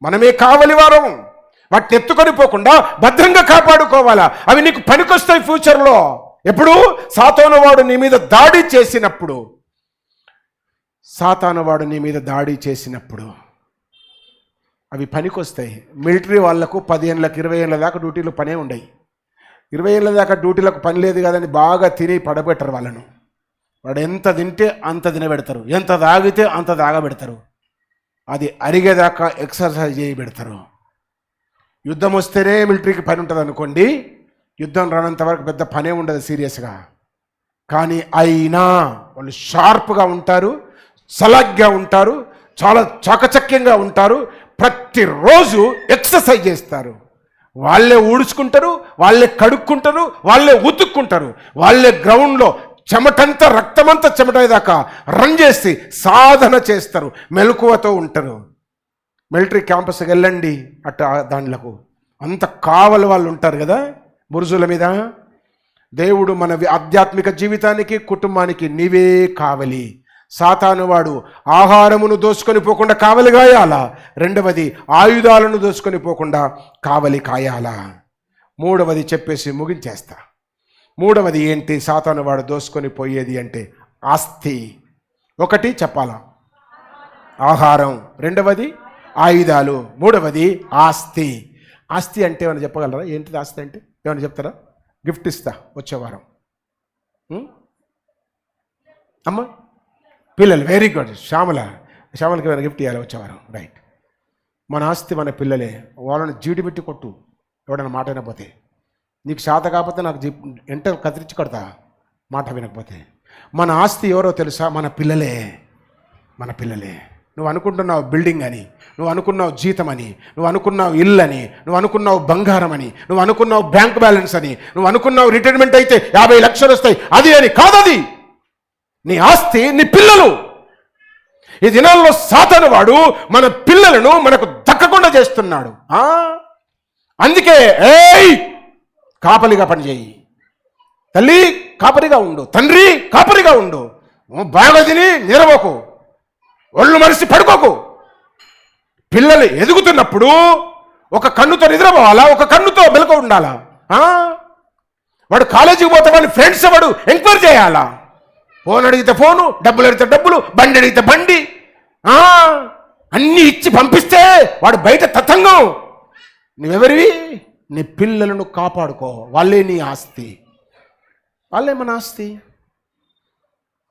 మనమే కావలివారం. వాటిని ఎత్తుకొని పోకుండా భద్రంగా కాపాడుకోవాలా. అవి నీకు పనికొస్తాయి ఫ్యూచర్లో. ఎప్పుడు? సాతాను వాడు నీ మీద దాడి చేసినప్పుడు, సాతాను వాడు నీ మీద దాడి చేసినప్పుడు అవి పనికొస్తాయి. మిలిటరీ వాళ్లకు 10 ఏళ్ళకి 20 ఏళ్ళ దాకా డ్యూటీలు పనే ఉండయి. 20 ఏళ్ళ దాకా డ్యూటీలకు పని లేదు కదని బాగా తిని పడబెట్టరు వాళ్ళను. వాడు ఎంత తింటే అంత తినబెడతారు, ఎంత తాగితే అంత తాగబెడతారు, అది అరిగేదాకా ఎక్సర్సైజ్ చేయబెడతారు. యుద్ధం వస్తేనే మిలిటరీకి పని ఉంటుంది అనుకోండి, యుద్ధం రానంత వరకు పెద్ద పనే ఉండదు సీరియస్గా. కానీ అయినా వాళ్ళు షార్ప్గా ఉంటారు, సలగ్గా ఉంటారు, చాలా చాకచక్యంగా ఉంటారు. ప్రతిరోజు ఎక్సర్సైజ్ చేస్తారు. వాళ్ళే ఊడ్చుకుంటారు, వాళ్ళే కడుక్కుంటారు, వాళ్ళే ఉతుక్కుంటారు, వాళ్ళే గ్రౌండ్లో చెమటంతా రక్తమంతా చెమటేదాకా రన్ చేసి సాధన చేస్తారు, మెలకువతో ఉంటారు. మిలిటరీ క్యాంపస్కి వెళ్ళండి, అట్ట దాంట్లకు అంత కావలి వాళ్ళు ఉంటారు కదా బురుజుల మీద. దేవుడు మన ఆధ్యాత్మిక జీవితానికి కుటుంబానికి నీవే కావలి. సాతాను వాడు ఆహారమును దోచుకొని పోకుండా కావలి కాయాలా. 2వది ఆయుధాలను దోచుకొని పోకుండా కావలి కాయాలా. 3వది చెప్పేసి ముగించేస్తా. 3వది ఏంటి? సాతాను వాడు దోచుకొని పోయేది అంటే ఆస్తి. 1 చెప్పాలా, ఆహారం. 2వది ఆయుధాలు. 3వది ఆస్తి. ఆస్తి అంటే ఏమైనా చెప్పగలరా? ఏంటిది ఆస్తి అంటే? ఏమైనా చెప్తారా? గిఫ్ట్ ఇస్తా వచ్చే వారం. అమ్మ పిల్లలు, వెరీ గుడ్. శ్యామలకి ఏమైనా గిఫ్ట్ ఇవ్వాలి వచ్చే వారం. రైట్. మన ఆస్తి మన పిల్లలే. వాళ్ళని జీడి పెట్టి కొట్టు ఎవడైనా మాట వినకపోతే. నీకు శాత కాకపోతే నాకు ఎంట కత్తిరించి కొడతా మాట వినకపోతే. మన ఆస్తి ఎవరో తెలుసా? మన పిల్లలే. మన పిల్లలే. నువ్వు అనుకుంటున్నావు బిల్డింగ్ అని, నువ్వు అనుకున్నావు జీతం అని, నువ్వు అనుకున్నావు ఇల్లు అని, నువ్వు అనుకున్నావు బంగారం అని, నువ్వు అనుకున్నావు బ్యాంక్ బ్యాలెన్స్ అని, నువ్వు అనుకున్నావు రిటైర్మెంట్ అయితే 50 లక్షలు వస్తాయి అది అని. కాదది. నీ ఆస్తి నీ పిల్లలు. ఈ దినాల్లో సాతాను వాడు మన పిల్లలను మనకు దక్కకుండా చేస్తున్నాడు. అందుకే కాపలిగా పనిచేయి. తల్లి కాపరిగా ఉండు, తండ్రి కాపరిగా ఉండు. బాగా తిని నిరవకు, ఒళ్ళు మరిసి పడుకోకు. పిల్లలు ఎదుగుతున్నప్పుడు ఒక కన్నుతో నిద్రపోవాలా, ఒక కన్నుతో మెలకు ఉండాలా. వాడు కాలేజీకి పోతే వాడి ఫ్రెండ్స్ వాడు ఎంక్వైరీ చేయాలా. ఫోన్ అడిగితే ఫోను, డబ్బులు అడిగితే డబ్బులు, బండి అడిగితే బండి, అన్నీ ఇచ్చి పంపిస్తే వాడు బయట తతంగం. నువ్వెవరివి? నీ పిల్లలను కాపాడుకో. వాళ్ళే నీ ఆస్తి, వాళ్ళే మన ఆస్తి.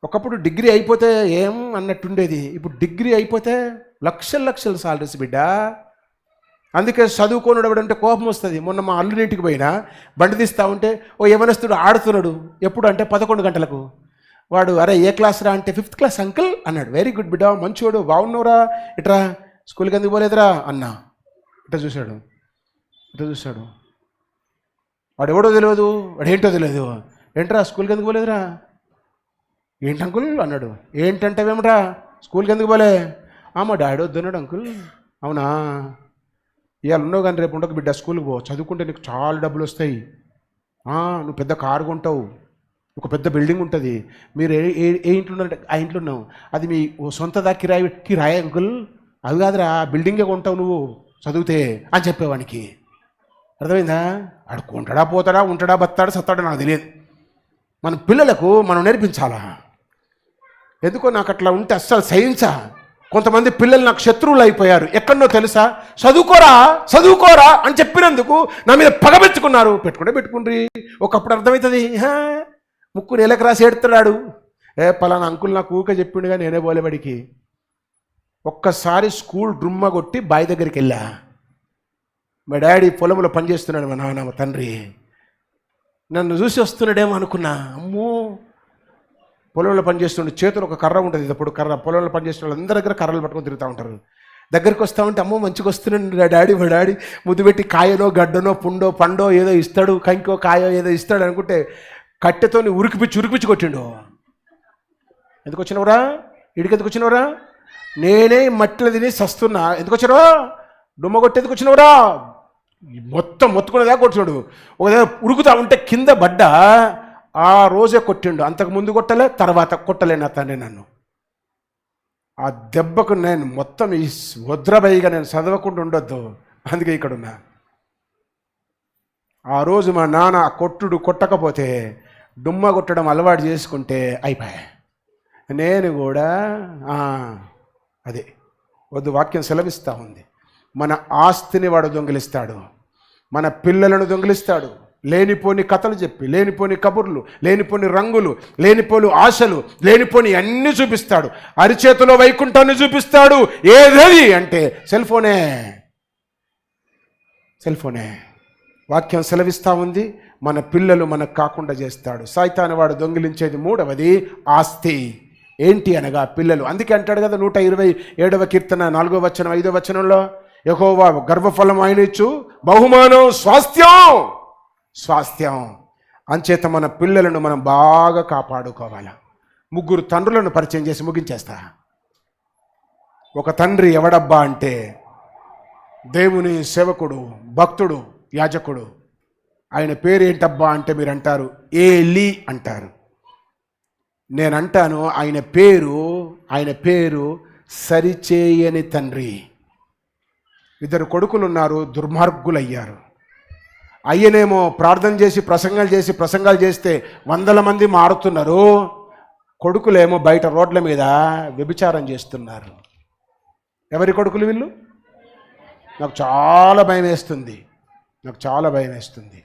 ఒకప్పుడు డిగ్రీ అయిపోతే ఏం అన్నట్టుండేది, ఇప్పుడు డిగ్రీ అయిపోతే లక్షల సాలరీస్ బిడ్డ. అందుకే చదువుకోనుడు ఎవడంటే కోపం వస్తుంది. మొన్న మా అల్లుడింటికి పోయినా బండి తీస్తా ఉంటే ఓ యవనస్తుడు ఆడుతున్నాడు. ఎప్పుడు అంటే 11 గంటలకు. వాడు అరే ఏ క్లాస్ రా అంటే 5th క్లాస్ అంకుల్ అన్నాడు. వెరీ గుడ్ బిడ్డ, మంచోడు, బాగున్నావురా, ఇట్రా స్కూల్కి ఎందుకు పోలేదురా అన్నా. ఇట్లా చూశాడు. వాడు ఎవడో తెలియదు, వాడు ఏంటో తెలియదు. ఏంట్రా స్కూల్కి ఎందుకు పోలేదురా? ఏంటి అంకుల్ అన్నాడు. ఏంటంటావేమిట్రా, స్కూల్కి ఎందుకు పోలే? మా డాడీ వద్దన్నాడు అంకుల్. అవునా, ఇవాళ ఉన్నావు కానీ రేపు ఉండకు బిడ్డ, స్కూల్కి పో, చదువుకుంటే నీకు చాలా డబ్బులు వస్తాయి. నువ్వు పెద్ద కారు కొంటావు, ఒక పెద్ద బిల్డింగ్ ఉంటుంది. మీరు ఏ ఇంట్లో ఉన్నారంటే ఆ ఇంట్లో ఉన్నావు, అది మీ సొంతదా కిరాయి అంకుల్? అది కాదురా, బిల్డింగే కొంటావు నువ్వు చదివితే అని చెప్పేవానికి. అర్థమైందా? ఆడుకుంటాడా, పోతాడా, ఉంటాడా, బతాడా, సత్తాడా నాకు తెలియదు. మన పిల్లలకు మనం నేర్పించాలా. ఎందుకో నాకు అట్లా ఉంటే అస్సలు సహించా. కొంతమంది పిల్లలు నాకు శత్రువులు అయిపోయారు. ఎక్కడనో తెలుసా? చదువుకోరా అని చెప్పినందుకు నా మీద పగబెట్టుకున్నారు. పెట్టుకుండ్రి, ఒకప్పుడు అర్థమవుతుంది. ముక్కు నేలకు రాసి ఏడుతున్నాడు. పలానా అంకుల్ నాకు ఊకే చెప్పిండుగా నేనే బోలేబడికి. ఒక్కసారి స్కూల్ డ్రుమ్మ కొట్టి బావి దగ్గరికి వెళ్ళా. మా డాడీ పొలంలో పనిచేస్తున్నాడు, మా నాన్న, మా తండ్రి. నన్ను చూసి వస్తున్నాడేమో అనుకున్నా. అమ్మో, పొలంలో పనిచేస్తుండే, చేతులు ఒక కర్ర ఉంటుంది. ఇప్పుడు కర్ర, పొలంలో పనిచేస్తున్న వాళ్ళందరి దగ్గర కర్రలు పట్టుకొని తిరుగుతూ ఉంటారు. దగ్గరికి వస్తూ ఉంటే అమ్మో మంచిగా వస్తున్నాడు మా డాడీ ముద్దు పెట్టి కాయనో గడ్డనో పుండో పండో ఏదో ఇస్తాడు, కంకో కాయో ఏదో ఇస్తాడు అనుకుంటే కట్టెతోని ఉరికిపిచ్చి కొట్టిండు. ఎందుకు వచ్చినవరా? ఇడికి ఎందుకు వచ్చినవరా? నేనే మట్టిలో తిని సస్తున్నా. ఎందుకు వచ్చినవా? డుమ్మ కొట్టి ఎందుకు వచ్చినవరా? మొత్తం మొత్తుకునేదాకా కొట్టినాడు. ఒకదా ఉరుకుతా ఉంటే కింద పడ్డా. ఆ రోజే కొట్టిండు, అంతకు ముందు కొట్టలే, తర్వాత కొట్టలే నా తండ్రి నన్ను. ఆ దెబ్బకు నేను మొత్తం ఈ వద్రబైగా నేను చదవకుండా ఉండొద్దు, అందుకే ఇక్కడున్నా. ఆ రోజు మా నాన్న కొట్టకపోతే డుమ్మ కొట్టడం అలవాటు చేసుకుంటే అయిపోయా. నేను కూడా అదే వద్దు, వాక్యం సెలవిస్తూ ఉంది. మన ఆస్తిని వాడు దొంగిలిస్తాడు, మన పిల్లలను దొంగిలిస్తాడు. లేనిపోని కథలు చెప్పి, లేనిపోని కబుర్లు, లేనిపోని రంగులు, లేనిపోని ఆశలు, లేనిపోని అన్నీ చూపిస్తాడు. అరిచేతిలో వైకుంఠాన్ని చూపిస్తాడు. ఏదది అంటే సెల్ ఫోనే. వాక్యం సెలవిస్తూ ఉంది. మన పిల్లలు మనకు కాకుండా చేస్తాడు. సైతాను వాడు దొంగిలించేది మూడవది ఆస్తి. ఏంటి అనగా పిల్లలు. అందుకే అంటాడు కదా 127వ కీర్తన 4వ వచనం 5వ వచనంలో, యెహోవా గర్వఫలం ఆయన ఇచ్చు, బహుమానం స్వాస్థ్యం. అంచేత మన పిల్లలను మనం బాగా కాపాడుకోవాలి. 3 తండ్రులను పరిచయం చేసి ముగించేస్తా. ఒక తండ్రి ఎవడబ్బా అంటే దేవుని సేవకుడు, భక్తుడు, యాజకుడు. ఆయన పేరు ఏంటబ్బా అంటే మీరు అంటారు ఏలీ అంటారు. నేనంటాను ఆయన పేరు సరిచేయని తండ్రి. 2 కొడుకులు ఉన్నారు, దుర్మార్గులయ్యారు. అయ్యనేమో ప్రార్థన చేసి ప్రసంగాలు చేస్తే 100 మంది మారుతున్నారు. కొడుకులేమో బయట రోడ్ల మీద వ్యభిచారం చేస్తున్నారు. ఎవరి కొడుకులు వీళ్ళు? నాకు చాలా భయం వేస్తుంది.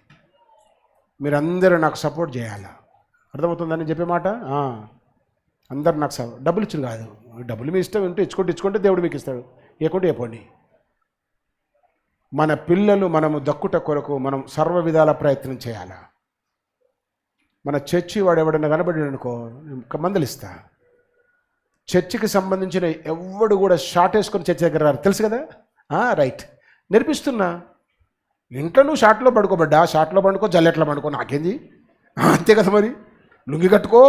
మీరందరూ నాకు సపోర్ట్ చేయాలా. అర్థమవుతుందని చెప్పే మాట. అందరు నాకు డబ్బులు ఇచ్చిన కాదు, డబ్బులు మీ ఇష్టం ఉంటే ఇచ్చుకుంటే దేవుడు మీకు ఇస్తాడు, ఇవ్వకుంటే చెప్పండి. మన పిల్లలు మనము దక్కుట కొరకు మనం సర్వ విధాల ప్రయత్నం చేయాలా. మన చర్చి వాడు ఎవడన్నా కనబడి అనుకో మందలిస్తా. చర్చికి సంబంధించిన ఎవడు కూడా షార్ట్ వేసుకొని చర్చి దగ్గర రారు, తెలుసు కదా. రైట్, నేర్పిస్తున్నా. ఇంట్లో నువ్వు షార్ట్లో పడుకోబడ్డా, షార్ట్లో పండుకో, జల్లెట్లో పండుకో, నాకేంది, అంతే కదా. మరి లుంగి కట్టుకో,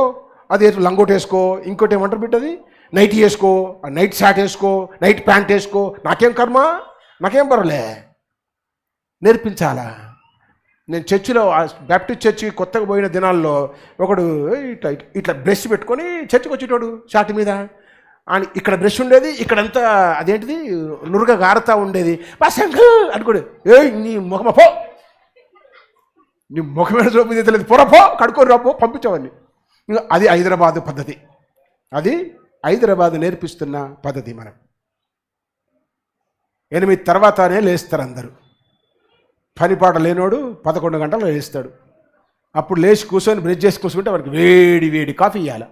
అది లంగోట్ వేసుకో, ఇంకోటి ఏమంటారు బిడ్డది నైట్ వేసుకో, నైట్ షార్ట్ వేసుకో, నైట్ ప్యాంట్ వేసుకో, నాకేం కర్మ, నాకేం పర్వాలే. నేర్పించాలా. నేను చర్చిలో బ్యాప్టిస్ట్ చర్చి కొత్తగా పోయిన దినాల్లో ఒకడు ఇట్లా బ్రష్ పెట్టుకొని చర్చికి వచ్చేటోడు షార్ట్ మీద. అని ఇక్కడ బ్రష్ ఉండేది, ఇక్కడంతా అదేంటిది నురుగా గారుతా ఉండేది. అనుకోడు, నీ ముఖమా పో, నీ ముఖమైన చూపు తెలియదు, పొరపో కడుక్కొని రాపో, పంపించావని. అది హైదరాబాదు పద్ధతి, అది హైదరాబాదు నేర్పిస్తున్న పద్ధతి. మనం 8 తర్వాతనే లేస్తారు అందరూ. పనిపాట లేనోడు 11 గంటలు లేస్తాడు. అప్పుడు లేచి కూర్చొని బ్రష్ చేసి కూర్చుంటే వాడికి వేడి కాఫీ ఇవ్వాలి,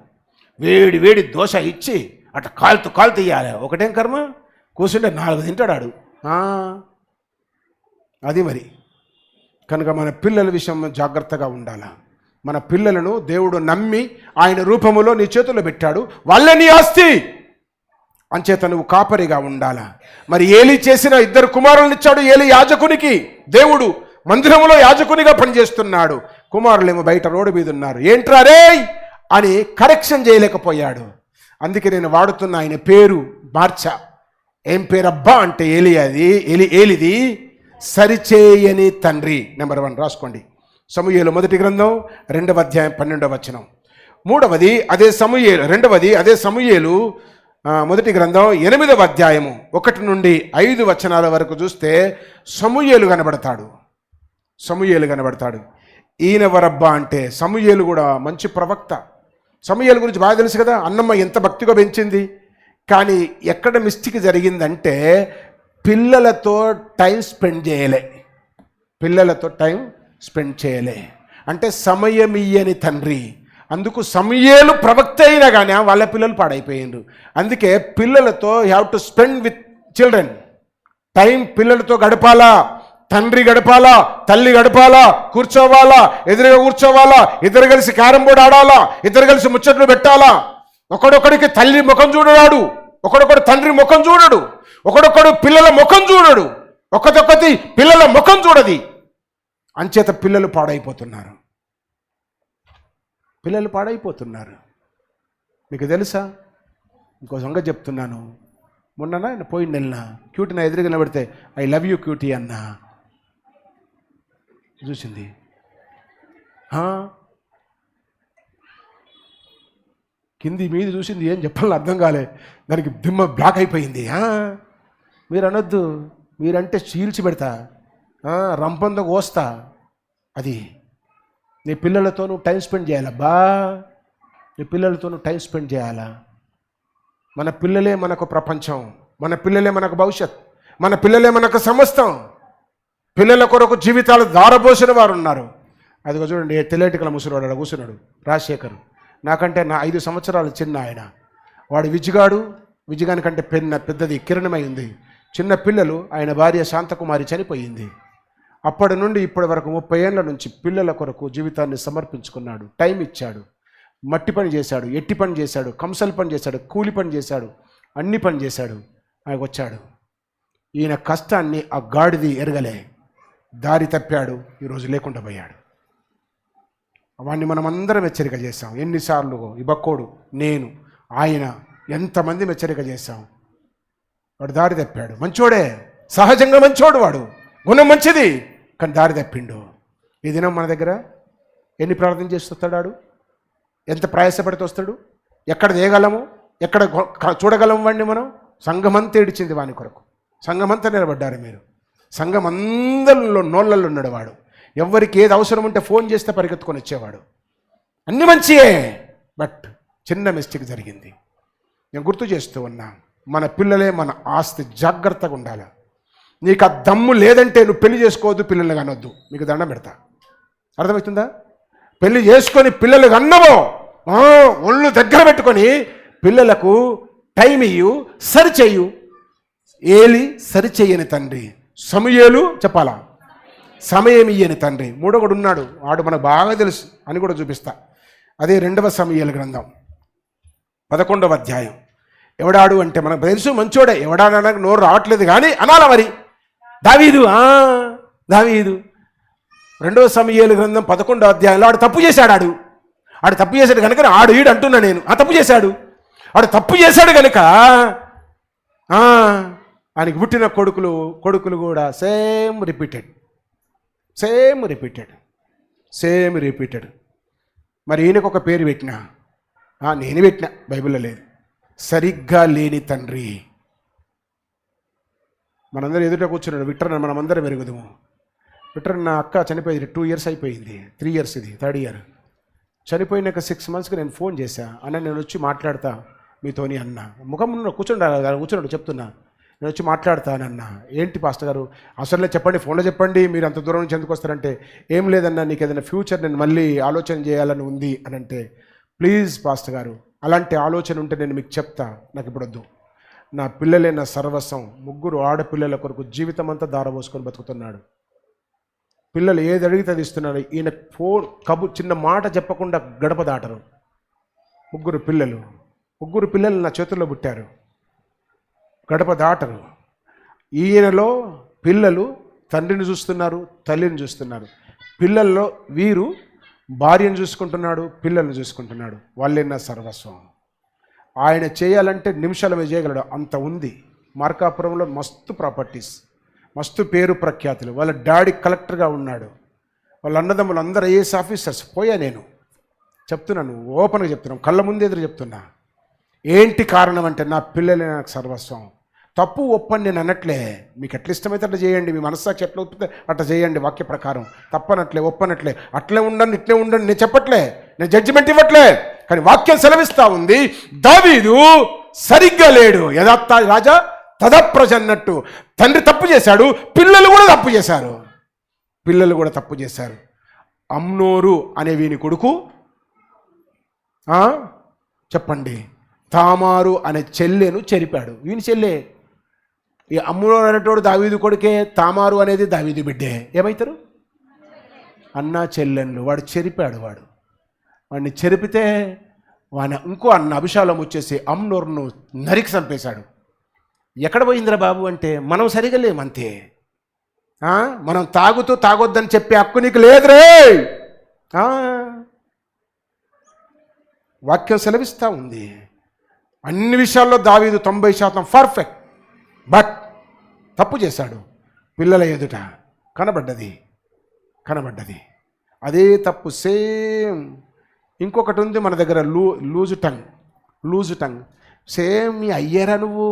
వేడి దోశ ఇచ్చి అట్లా కాలుతూ ఇవ్వాలి. ఒకటేం కర్మ, కూర్చుంటే 4 తింటాడు. అది మరి. కనుక మన పిల్లల విషయం జాగ్రత్తగా ఉండాలి. మన పిల్లలను దేవుడు నమ్మి ఆయన రూపములో నీ చేతుల్లో పెట్టాడు, వాళ్ళే నీ ఆస్తి. అంచేత నువ్వు కాపరిగా ఉండాలా. మరి ఏలీ చేసిన 2 కుమారులను ఇచ్చాడు ఏలీ యాజకునికి. దేవుడు మందిరంలో యాజకునిగా పనిచేస్తున్నాడు. కుమారులేమో బయట రోడ్డు మీద ఉన్నారు. ఏంట్రా రే అని కరెక్షన్ చేయలేకపోయాడు. అందుకే నేను వాడుతున్న ఆయన పేరు మార్చా. ఏం పేరబ్బా అంటే ఏలిది సరిచేయని తండ్రి. నెంబర్ 1 రాసుకోండి. సమూయేలు మొదటి గ్రంథం 2వ అధ్యాయం 12వ వచనం. రెండవది అదే సమూయేలు మొదటి గ్రంథం 8వ అధ్యాయము 1 నుండి 5 వచనాల వరకు చూస్తే సమూయేలు కనబడతాడు. ఈయన వరబ్బా అంటే సమూయేలు కూడా మంచి ప్రవక్త. సమూయేలు గురించి బాగా తెలుసు కదా. అన్నమ్మ ఎంత భక్తిగా పెంచింది. కానీ ఎక్కడ మిస్టేక్ జరిగిందంటే పిల్లలతో టైం స్పెండ్ చేయలే. అంటే సమయం ఇయ్యని తండ్రి. అందుకు సమూయేలు ప్రవక్త అయినా కానీ వాళ్ళ పిల్లలు పాడైపోయిండ్రు. అందుకే పిల్లలతో have to spend with children. Time పిల్లలతో గడపాలా, తండ్రి గడపాలా, తల్లి గడపాలా, కూర్చోవాలా, ఎదురుగా కూర్చోవాలా, ఇద్దరు కలిసి క్యారం బోర్డు ఆడాలా, ఇద్దరు కలిసి ముచ్చట్లు పెట్టాలా. ఒకడొకడికి తల్లి ముఖం చూడరాడు, ఒకడొకడు తండ్రి ముఖం చూడడు, ఒకడొకడు పిల్లల ముఖం చూడడు, ఒకదొకటి పిల్లల ముఖం చూడది. అంచేత పిల్లలు పాడైపోతున్నారు. మీకు తెలుసా? ఇంకో సంగతి చెప్తున్నాను. మొన్న పోయిన నెలన క్యూటీ నా ఎదురుగా నిలబడితే ఐ లవ్ యూ క్యూటీ అన్నా చూసింది. కింది మీద చూసింది. ఏం చెప్పాలని అర్థం కాలే. దానికి దిమ్మ బ్లాక్ అయిపోయింది. మీరు అనొద్దు, మీరంటే చీల్చి పెడతా, రంపంతో కోస్తా. అది నీ పిల్లలతో నువ్వు టైం స్పెండ్ చేయాలబ్బా. మన పిల్లలే మనకు ప్రపంచం, మన పిల్లలే మనకు భవిష్యత్, మన పిల్లలే మనకు సమస్తం. పిల్లల కొరకు జీవితాలు దారబోసిన వారు ఉన్నారు. అదిగో చూడండి, తెల్లటికల ముసలివాడు కూర్చున్నాడు, రాజశేఖర్. నాకంటే 5 సంవత్సరాలు చిన్న ఆయన. వాడు విజయగాని కంటే పెద్దది కిరణమై ఉంది. చిన్న పిల్లలు. ఆయన భార్య శాంతకుమారి చనిపోయింది. అప్పటి నుండి ఇప్పటి వరకు 30 ఏళ్ల నుంచి పిల్లల కొరకు జీవితాన్ని సమర్పించుకున్నాడు. టైం ఇచ్చాడు. మట్టి పని చేశాడు, ఎట్టి పని చేశాడు, కంసల్ పని చేశాడు, కూలి పని చేశాడు, అన్ని పని చేశాడు. ఆయన వచ్చాడు. ఈయన కష్టాన్ని ఆ గాడిది ఎరగలే, దారి తప్పాడు. ఈరోజు లేకుండా పోయాడు. వాడిని మనం అందరం హెచ్చరిక చేశాం. ఎన్నిసార్లు ఈ బక్కోడు, నేను, ఆయన ఎంతమంది హెచ్చరిక చేశాం. వాడు దారి తప్పాడు. మంచోడే, సహజంగా మంచోడు, వాడు గుణం మంచిది, కానీ దారి తప్పిండు. ఈ దినం మన దగ్గర ఎన్ని ప్రార్థన చేస్తాడు, ఎంత ప్రయాసపడితే వస్తాడు, ఎక్కడ చేయగలము, ఎక్కడ చూడగలము వాడిని మనం. సంఘమంతా ఏడిచింది వాని కొరకు. సంఘమంతా నిలబడ్డారు మీరు. సంఘం అందరిలో నోళ్ళల్లో ఉన్నాడు వాడు. ఎవరికి ఏది అవసరం ఉంటే ఫోన్ చేస్తే పరిగెత్తుకొని వచ్చేవాడు. అన్ని మంచియే, బట్ చిన్న మిస్టేక్ జరిగింది. నేను గుర్తు చేస్తూ ఉన్నా, మన పిల్లలే మన ఆస్తి. జాగ్రత్తగా ఉండాలి. నీకు ఆ దమ్ము లేదంటే నువ్వు పెళ్లి చేసుకోవద్దు, పిల్లల్ని కనొద్దు. మీకు దండం పెడతా. అర్థమవుతుందా? పెళ్లి చేసుకొని పిల్లలు కన్నవో ఒళ్ళు దగ్గర పెట్టుకొని పిల్లలకు టైం ఇయ్యు, సరిచెయ్యు. ఏలి సరిచెయ్యని తండ్రి. సమూయేలు చెప్పాలా, సమయం ఇయ్యని తండ్రి. మూడొకడు ఉన్నాడు, వాడు మనకు బాగా తెలుసు అని కూడా చూపిస్తా. అదే 2వ సమూయేలు గ్రంథం 11వ అధ్యాయం. ఎవడాడు అంటే మనకు తెలుసు, మంచోడే. ఎవడాడనకు నోరు రావట్లేదు కానీ అనాల మరి. దావీదు 2వ సమూయేలు గ్రంథం 11వ అధ్యాయంలో ఆడు తప్పు చేశాడు. ఆడు తప్పు చేశాడు కనుక ఈడు అంటున్నా నేను. తప్పు చేశాడు. ఆడు తప్పు చేశాడు కనుక ఆయనకి పుట్టిన కొడుకులు కూడా సేమ్ రిపీటెడ్. మరి ఈయనకు ఒక పేరు పెట్టినా, నేను పెట్టినా, బైబిల్లో లేదు. సరిగ్గా లేని తండ్రి. మనందరూ ఎదుట కూర్చున్నాడు. విక్టర్ మనమందరం ఎరుగుదాము. విక్టర్ నా అక్క చనిపోయింది. 2 years అయిపోయింది. 3 years, ఇది 3rd year. చనిపోయినాక 6 monthsకి నేను ఫోన్ చేశా. అన్న నేను వచ్చి మాట్లాడతా మీతోని అన్న. ముఖం కూర్చున్నాడు చెప్తున్నా, నేను వచ్చి మాట్లాడతానన్నా. ఏంటి పాస్టర్ గారు, అసలే చెప్పండి, ఫోన్లో చెప్పండి, మీరు అంత దూరం నుంచి ఎందుకు వస్తారంటే, ఏం లేదన్నా నీకు ఏదైనా ఫ్యూచర్ నేను మళ్ళీ ఆలోచన చేయాలని ఉంది అని అంటే, ప్లీజ్ పాస్టర్ గారు అలాంటి ఆలోచన ఉంటే నేను మీకు చెప్తా, నాకు ఇప్పుడు వద్దు. నా పిల్లలే నా సర్వస్వం. 3 ఆడపిల్లల కొరకు జీవితం అంతా దారబోసుకొని బతుకుతున్నాడు. పిల్లలు ఏది అడిగితే అది ఇస్తున్నాడు. ఈయన చిన్న మాట చెప్పకుండా గడప దాటరు. 3 పిల్లలు నా చేతుల్లో పుట్టారు, గడప దాటరు. ఈయనలో పిల్లలు తండ్రిని చూస్తున్నారు, తల్లిని చూస్తున్నారు. పిల్లల్లో వీరు భార్యను చూసుకుంటున్నాడు, పిల్లల్ని చూసుకుంటున్నాడు. వాళ్ళే నా సర్వస్వం. ఆయన చేయాలంటే నిమిషాలు చేయగలడు, అంత ఉంది. మార్కాపురంలో మస్తు ప్రాపర్టీస్, మస్తు పేరు ప్రఖ్యాతులు. వాళ్ళ డాడీ కలెక్టర్గా ఉన్నాడు, వాళ్ళ అన్నదమ్ములు అందరూ ఐఏఎస్ ఆఫీసర్స్. పోయా నేను చెప్తున్నాను, ఓపెన్గా చెప్తున్నాను, కళ్ళ ముందు ఎదురు చెప్తున్నా. ఏంటి కారణం అంటే నా పిల్లలే నాకు సర్వస్వం. తప్పు ఒప్పని నేను అనట్లే, మీకు ఎట్లా ఇష్టమైతే అట్లా చేయండి, మీ మనస్సాక్షి ఎట్లా ఒప్పితే అట్లా చేయండి, వాక్య ప్రకారం. తప్పనట్లే, ఒప్పనట్లే, అట్లే ఉండండి, ఇట్లే ఉండండి నేను చెప్పట్లే, నేను జడ్జిమెంట్ ఇవ్వట్లే. కానీ వాక్యం సెలవిస్తూ ఉంది, దావీదు సరిగ్గా లేడు. యథార్థ రాజా తదప్రజ అన్నట్టు తండ్రి తప్పు చేశాడు, పిల్లలు కూడా తప్పు చేశారు. పిల్లలు కూడా తప్పు చేశారు. అమ్నోరు అనే వీని కొడుకు చెప్పండి, తామారు అనే చెల్లెను చెరిపాడు. వీని చెల్లె. ఈ అమ్నోరు అనేటోడు దావీదు కొడుకే, తామారు అనేది దావీదు బిడ్డే. ఏమవుతారు? అన్నా చెల్లెళ్ళు. వాడు చెరిపాడు. వాడిని చెరిపితే వాని ఇంకో అన్న అభిషాలం వచ్చేసి అమ్నోరును నరికి చంపేశాడు. ఎక్కడ పోయిందిరా బాబు అంటే, మనం సరిగా లేమంతే. మనం తాగొద్దని చెప్పే హక్కు నీకు లేదురే. వాక్యం సెలవిస్తూ ఉంది. అన్ని విషయాల్లో దావీదు 90% పర్ఫెక్ట్. బట్ తప్పు చేశాడు. పిల్లల ఎదుట కనబడ్డది. అదే తప్పు సేమ్. ఇంకొకటి ఉంది మన దగ్గర, లూజు టంగ్. సేమ్ మీ అయ్యేరా నువ్వు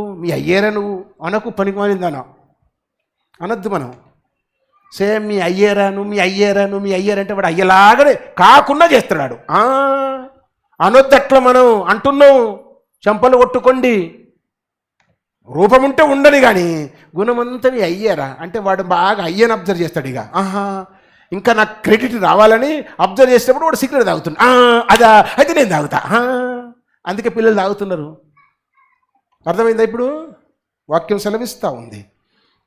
అనకు, పనికిమాలిందన అనద్దు మనం. సేమ్ మీ అయ్యేరాను అంటే వాడు అయ్యేలాగానే కాకుండా చేస్తున్నాడు. అనొద్దట్లా మనం అంటున్నాం. చెంపలు కొట్టుకోండి. రూపం ఉంటే ఉండని, కానీ గుణమంతా మీ అయ్యారా అంటే వాడు బాగా అయ్యని అబ్జర్వ్ చేస్తాడు. ఇక ఇంకా నాకు క్రెడిట్ రావాలని అబ్జర్వ్ చేసేటప్పుడు వాడు సిగరెట్ తాగుతున్నా. అదా అయితే నేను తాగుతా. అందుకే పిల్లలు తాగుతున్నారు. అర్థమైందా? ఇప్పుడు వాక్యం సెలవిస్తూ ఉంది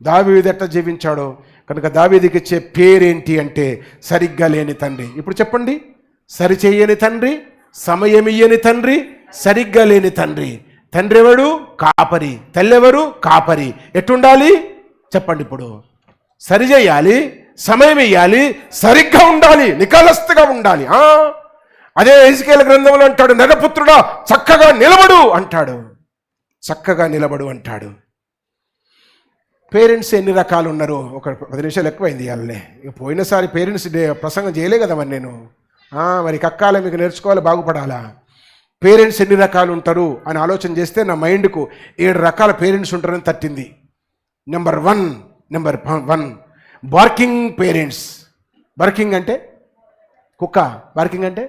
దావీదు ఎట్లా జీవించాడో. కనుక దావీదుకి ఇచ్చే పేరేంటి అంటే సరిగ్గా లేని తండ్రి. ఇప్పుడు చెప్పండి, సరిచేయని తండ్రి, సమయమియ్యని తండ్రి, సరిగ్గా లేని తండ్రి. తండ్రి ఎవడు? కాపరి. తల్లి ఎవరు? కాపరి. ఎట్టుండాలి చెప్పండి? ఇప్పుడు సరిచేయాలి, సమయం ఇయ్యాలి, సరిగ్గా ఉండాలి, నికాలస్తుగా ఉండాలి. అదే హెజ్కేలు గ్రంథంలో అంటాడు, నరపుత్రుడా చక్కగా నిలబడు అంటాడు. పేరెంట్స్ ఎన్ని రకాలు ఉన్నారు? ఒక 10 నిమిషాలు ఎక్కువైంది ఇవాళనే. ఇక పోయినసారి పేరెంట్స్ డే ప్రసంగం చేయలే కదా మరి నేను. మరి కక్కాల మీకు నేర్చుకోవాలి, బాగుపడాలా. పేరెంట్స్ ఎన్ని రకాలు ఉంటారు అని ఆలోచన చేస్తే నా మైండ్కు 7 రకాల పేరెంట్స్ ఉంటారని తట్టింది. Number one barking parents. Barking అంటే కుక్క. బార్కింగ్ అంటే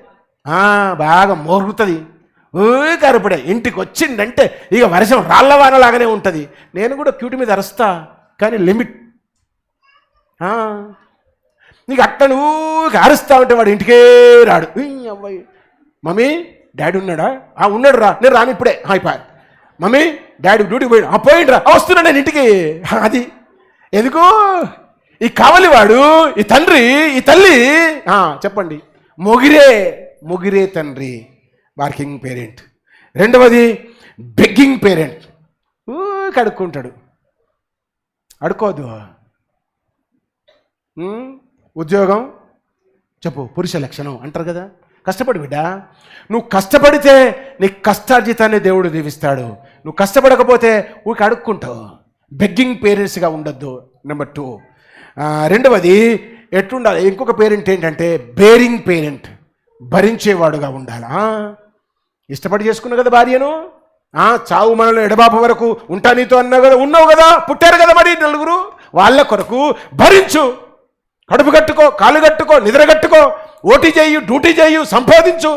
బాగా మోరుగుతుంది, కరుపుడే. ఇంటికి వచ్చిందంటే ఇక వర్షం రాళ్ళవానలాగానే ఉంటుంది. నేను కూడా క్యూటి మీద అరుస్తా, కానీ లిమిట్. నీకు అట్ట నువ్వు అరుస్తా ఉంటే వాడు ఇంటికే రాడు. అమ్మాయి, మమ్మీ డాడీ ఉన్నాడా? ఉన్నాడు రా, నేను రాను ఇప్పుడే. అయిపోయి. మమ్మీ డాడీ డ్యూటీకి పోయాడు. పోయిండ్రా, వస్తున్నా నేను ఇంటికి. అది ఎందుకు? ఈ కావలివాడు, ఈ తండ్రి, ఈ తల్లి చెప్పండి, మొగిరే తండ్రి, బార్కింగ్ పేరెంట్. రెండవది బెగ్గింగ్ పేరెంట్. అడుక్కుంటాడు. అడుకోవద్దు. ఉద్యోగం చెప్పు, పురుష లక్షణం అంటారు కదా. కష్టపడి బిడ్డ, నువ్వు కష్టపడితే నీకు కష్టార్జితాన్ని దేవుడు దీవిస్తాడు. నువ్వు కష్టపడకపోతే ఊరికి అడుక్కుంటావు. బెగ్గింగ్ పేరెంట్స్గా ఉండొద్దు. నెంబర్ 2. రెండవది ఎట్లుండాలి? ఇంకొక పేరెంట్ ఏంటంటే బేరింగ్ పేరెంట్, భరించేవాడుగా ఉండాలి. ఇష్టపడి చేసుకున్నావు కదా భార్యను, చావు మనలో ఎడబాప వరకు ఉంటా నీతో అన్నావు కదా, ఉన్నావు కదా, పుట్టారు కదా మరి నలుగురు, వాళ్ళ కొరకు భరించు. కడుపు కట్టుకో, కాలు కట్టుకో, నిద్ర కట్టుకో, ఓటీ చేయు, డ్యూటీ చేయు, సంపాదించు.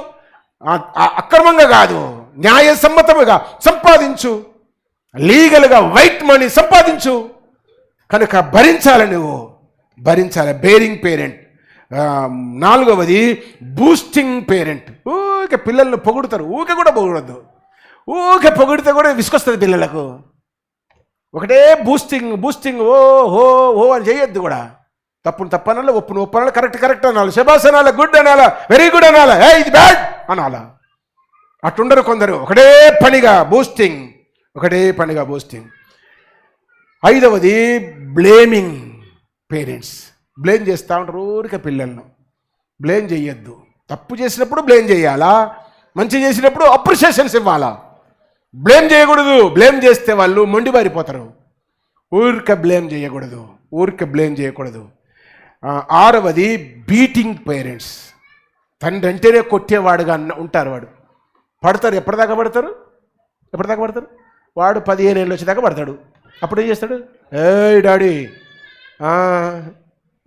అక్రమంగా కాదు, న్యాయసమ్మతముగా సంపాదించు, లీగల్గా వైట్ మనీ సంపాదించు. కనుక భరించాలి, నువ్వు భరించాలి. Bearing parent. 4వది బూస్టింగ్ పేరెంట్. ఊకే పిల్లల్ని పొగుడుతారు. ఊకే కూడా పొగడద్దు. ఊకే పొగిడితే కూడా విసుకొస్తుంది పిల్లలకు. ఒకటే బూస్టింగ్ ఓ అని చేయొద్దు కూడా. తప్పనాల, ఒప్పునాల, కరెక్ట్ అనాలి, శబాస్ అనాల, గుడ్ అనాలా, వెరీ గుడ్ అనాలా, ఇది బ్యాడ్ అనాలా. అట్లుండరు కొందరు. ఒకటే పనిగా బూస్టింగ్. 5వది బ్లేమింగ్. పేరెంట్స్ బ్లేమ్ చేస్తూ ఉంటారు ఊరికే పిల్లలను. బ్లేమ్ చేయొద్దు. తప్పు చేసినప్పుడు బ్లేమ్ చేయాలా, మంచి చేసినప్పుడు అప్రిషియేషన్స్ ఇవ్వాలా. బ్లేమ్ చేయకూడదు. బ్లేమ్ చేస్తే వాళ్ళు మొండిబారిపోతారు. ఊరికే బ్లేమ్ చేయకూడదు. ఊరికే బ్లేమ్ చేయకూడదు. 6వది బీటింగ్ పేరెంట్స్. తండ్రి అంటేనే కొట్టేవాడుగా ఉంటారు. వాడు పడతారు. ఎప్పటిదాకా పడతారు? వాడు 15 ఏళ్ళు వచ్చేదాకా పడతాడు. అప్పుడు ఏం చేస్తాడు? ఏయ్ డాడీ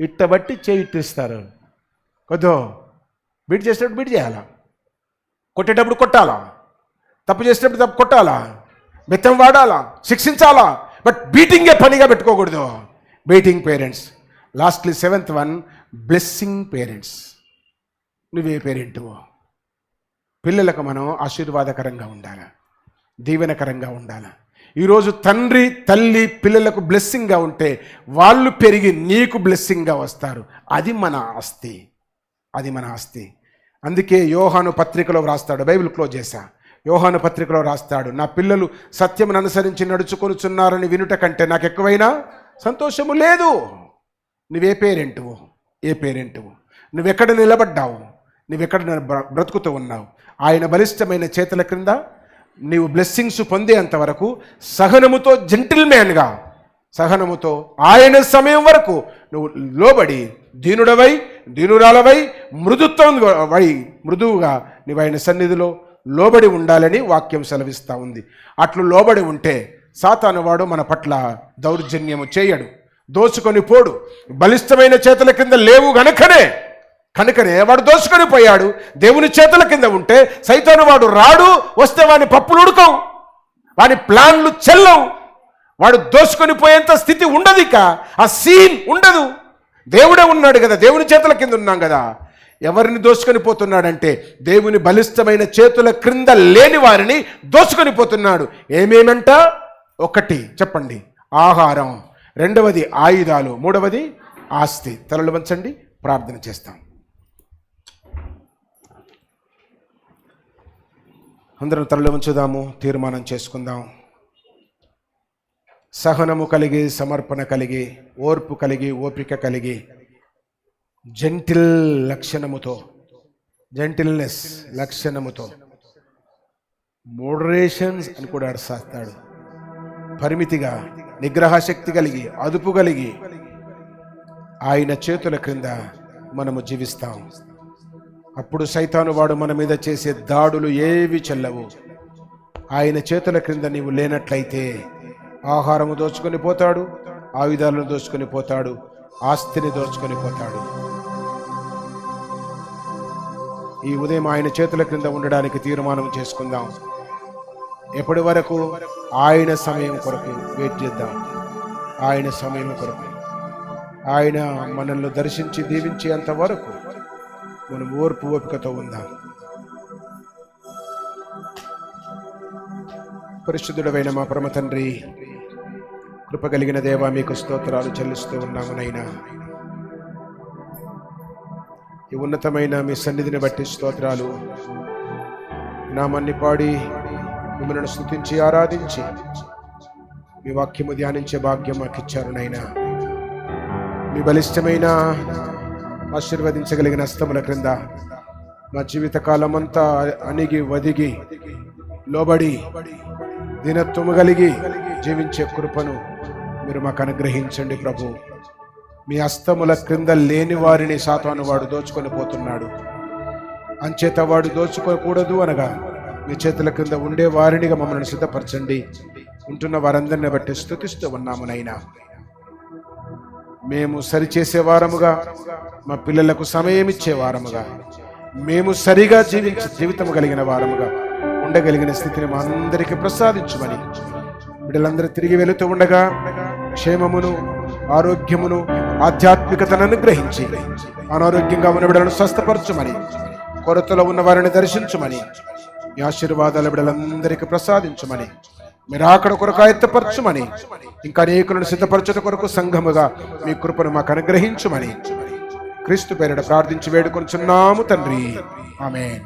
ఇట్ట బట్టి చేయి ఇట్టిస్తారు. వద్దు. బీట్ చేసేటప్పుడు బీట్ చేయాలా, కొట్టేటప్పుడు కొట్టాలా, తప్పు చేసేటప్పుడు తప్పు కొట్టాలా, బెత్తం వాడాలా, శిక్షించాలా. బట్ బీటింగే పనిగా పెట్టుకోకూడదు. Beating parents. Lastly 7th one, blessing parents. నువ్వే పేరెంటువో. పిల్లలకు మనం ఆశీర్వాదకరంగా ఉండాలి, దీవెనకరంగా ఉండాలి. ఈరోజు తండ్రి తల్లి పిల్లలకు బ్లెస్సింగ్గా ఉంటే వాళ్ళు పెరిగి నీకు బ్లెస్సింగ్గా వస్తారు. అది మన ఆస్తి. అందుకే యోహాను పత్రికలో రాస్తాడు. బైబిల్ క్లోజ్ చేశా. యోహాను పత్రికలో రాస్తాడు, నా పిల్లలు సత్యమును అనుసరించి నడుచుకొనుచున్నారని వినుట కంటే నాకు ఎక్కువైనా సంతోషము లేదు. నువ్వే పేరెంటువు, నువ్వెక్కడ నిలబడ్డావు, నువ్వెక్కడ బ్రతుకుతూ ఉన్నావు. ఆయన బలిష్టమైన చేతుల క్రింద నీవు బ్లెస్సింగ్స్ పొందేంత వరకు సహనముతో, జెంటిల్మ్యాన్గా సహనముతో ఆయన సమయం వరకు నువ్వు లోబడి దీనురాలవై మృదువుగా నువ్వు ఆయన సన్నిధిలో లోబడి ఉండాలని వాక్యం సెలవిస్తూ ఉంది. అట్లు లోబడి ఉంటే సాతాను వాడు మన పట్ల దౌర్జన్యము చేయడు, దోచుకొని పోడు. బలిష్టమైన చేతుల కింద లేవు కనుకనే వాడు దోచుకొని పోయాడు. దేవుని చేతుల కింద ఉంటే సైతాను వాడు రాడు. వస్తే వాని పప్పులు ఉడకవు, వాని ప్లాన్లు చెల్లవు. వాడు దోచుకొని పోయేంత స్థితి ఉండదు. ఇక ఆ సీన్ ఉండదు. దేవుడే ఉన్నాడు కదా, దేవుని చేతుల కింద ఉన్నాం కదా. ఎవరిని దోచుకొని పోతున్నాడంటే దేవుని బలిష్టమైన చేతుల క్రింద లేని వారిని దోచుకొని పోతున్నాడు. ఏమేమంట? 1 చెప్పండి, ఆహారం. 2వది ఆయుధాలు. 3వది ఆస్తి. తలలు వంచండి, ప్రార్థన చేస్తాం. అందరం తలలు వంచుదాము, తీర్మానం చేసుకుందాం. సహనము కలిగి, సమర్పణ కలిగి, ఓర్పు కలిగి, ఓపిక కలిగి, జెంటిల్నెస్ లక్షణముతో, మోడరేషన్స్ అని కూడా రాస్తాడు. పరిమితిగా, నిగ్రహ శక్తి కలిగి, అదుపు కలిగి ఆయన చేతుల క్రింద మనము జీవిస్తాం. అప్పుడు సైతాను వాడు మన మీద చేసే దాడులు ఏవి చెల్లవు. ఆయన చేతుల క్రింద నీవు లేనట్లయితే ఆహారము దోచుకొని పోతాడు, ఆయుధాలను దోచుకొని పోతాడు, ఆస్తిని దోచుకొని పోతాడు. ఈ ఉదయం ఆయన చేతుల క్రింద ఉండడానికి తీర్మానం చేసుకుందాం. ఎప్పటి వరకు? ఆయన సమయం కొరకు వెయిట్ చేద్దాం. ఆయన సమయం కొరకు, ఆయన మనల్ని దర్శించి దీవించేంత వరకు మనం ఓర్పు ఓపికతో ఉందాం. పరిశుద్ధుడైన మా పరమ తండ్రి, కృప కలిగిన దేవా, మీకు స్తోత్రాలు చెల్లిస్తూ ఉన్నాము నైనా. ఈ ఉన్నతమైన మీ సన్నిధిని బట్టి స్తోత్రాలు. నామాన్ని పాడి మిమ్మల్ని స్తుతించి ఆరాధించి మీ వాక్యము ధ్యానించే భాగ్యం మాకు ఇచ్చారు నైనా. మీ బలిష్టమైన ఆశీర్వదించగలిగిన హస్తముల క్రింద మా జీవితకాలం అంతా అణిగి వదిగి లోబడి దినత్వము కలిగి జీవించే కృపను మీరు మాకు అనుగ్రహించండి ప్రభు. మీ హస్తముల క్రింద లేని వారిని సాతాను వాడు దోచుకొని పోతున్నాడు. అంచేత వాడు దోచుకోకూడదు అనగా మీ చేతుల క్రింద ఉండే వారినిగా మమ్మల్ని సిద్ధపరచండి. ఉంటున్న వారందరిని బట్టి స్తుతిస్తూ ఉన్నామునైనా. మేము సరిచేసే వారముగా, మా పిల్లలకు సమయం ఇచ్చే వారముగా, మేము సరిగా జీవితం కలిగిన వారముగా ఉండగలిగిన స్థితిని మా అందరికీ ప్రసాదించమని, బిడ్డలందరూ తిరిగి వెళుతూ ఉండగా క్షేమమును, ఆరోగ్యమును, ఆధ్యాత్మికతను అనుగ్రహించి అనారోగ్యంగా ఉన్న బిడ్డలను స్వస్థపరచమని, కొరతలో ఉన్న వారిని దర్శించమని, మీ ఆశీర్వాదాల బిడ్డలందరికీ ప్రసాదించమని, మీరు అక్కడ కొరకు ఆయత్తపరచుమని, ఇంకా అనేకులను సిద్ధపరచుట కొరకు సంఘముగా మీ కృపను మాకు అనుగ్రహించుమని క్రీస్తు పేరిట ప్రార్థించి వేడుకొనుచున్నాము తండ్రి. ఆమేన్.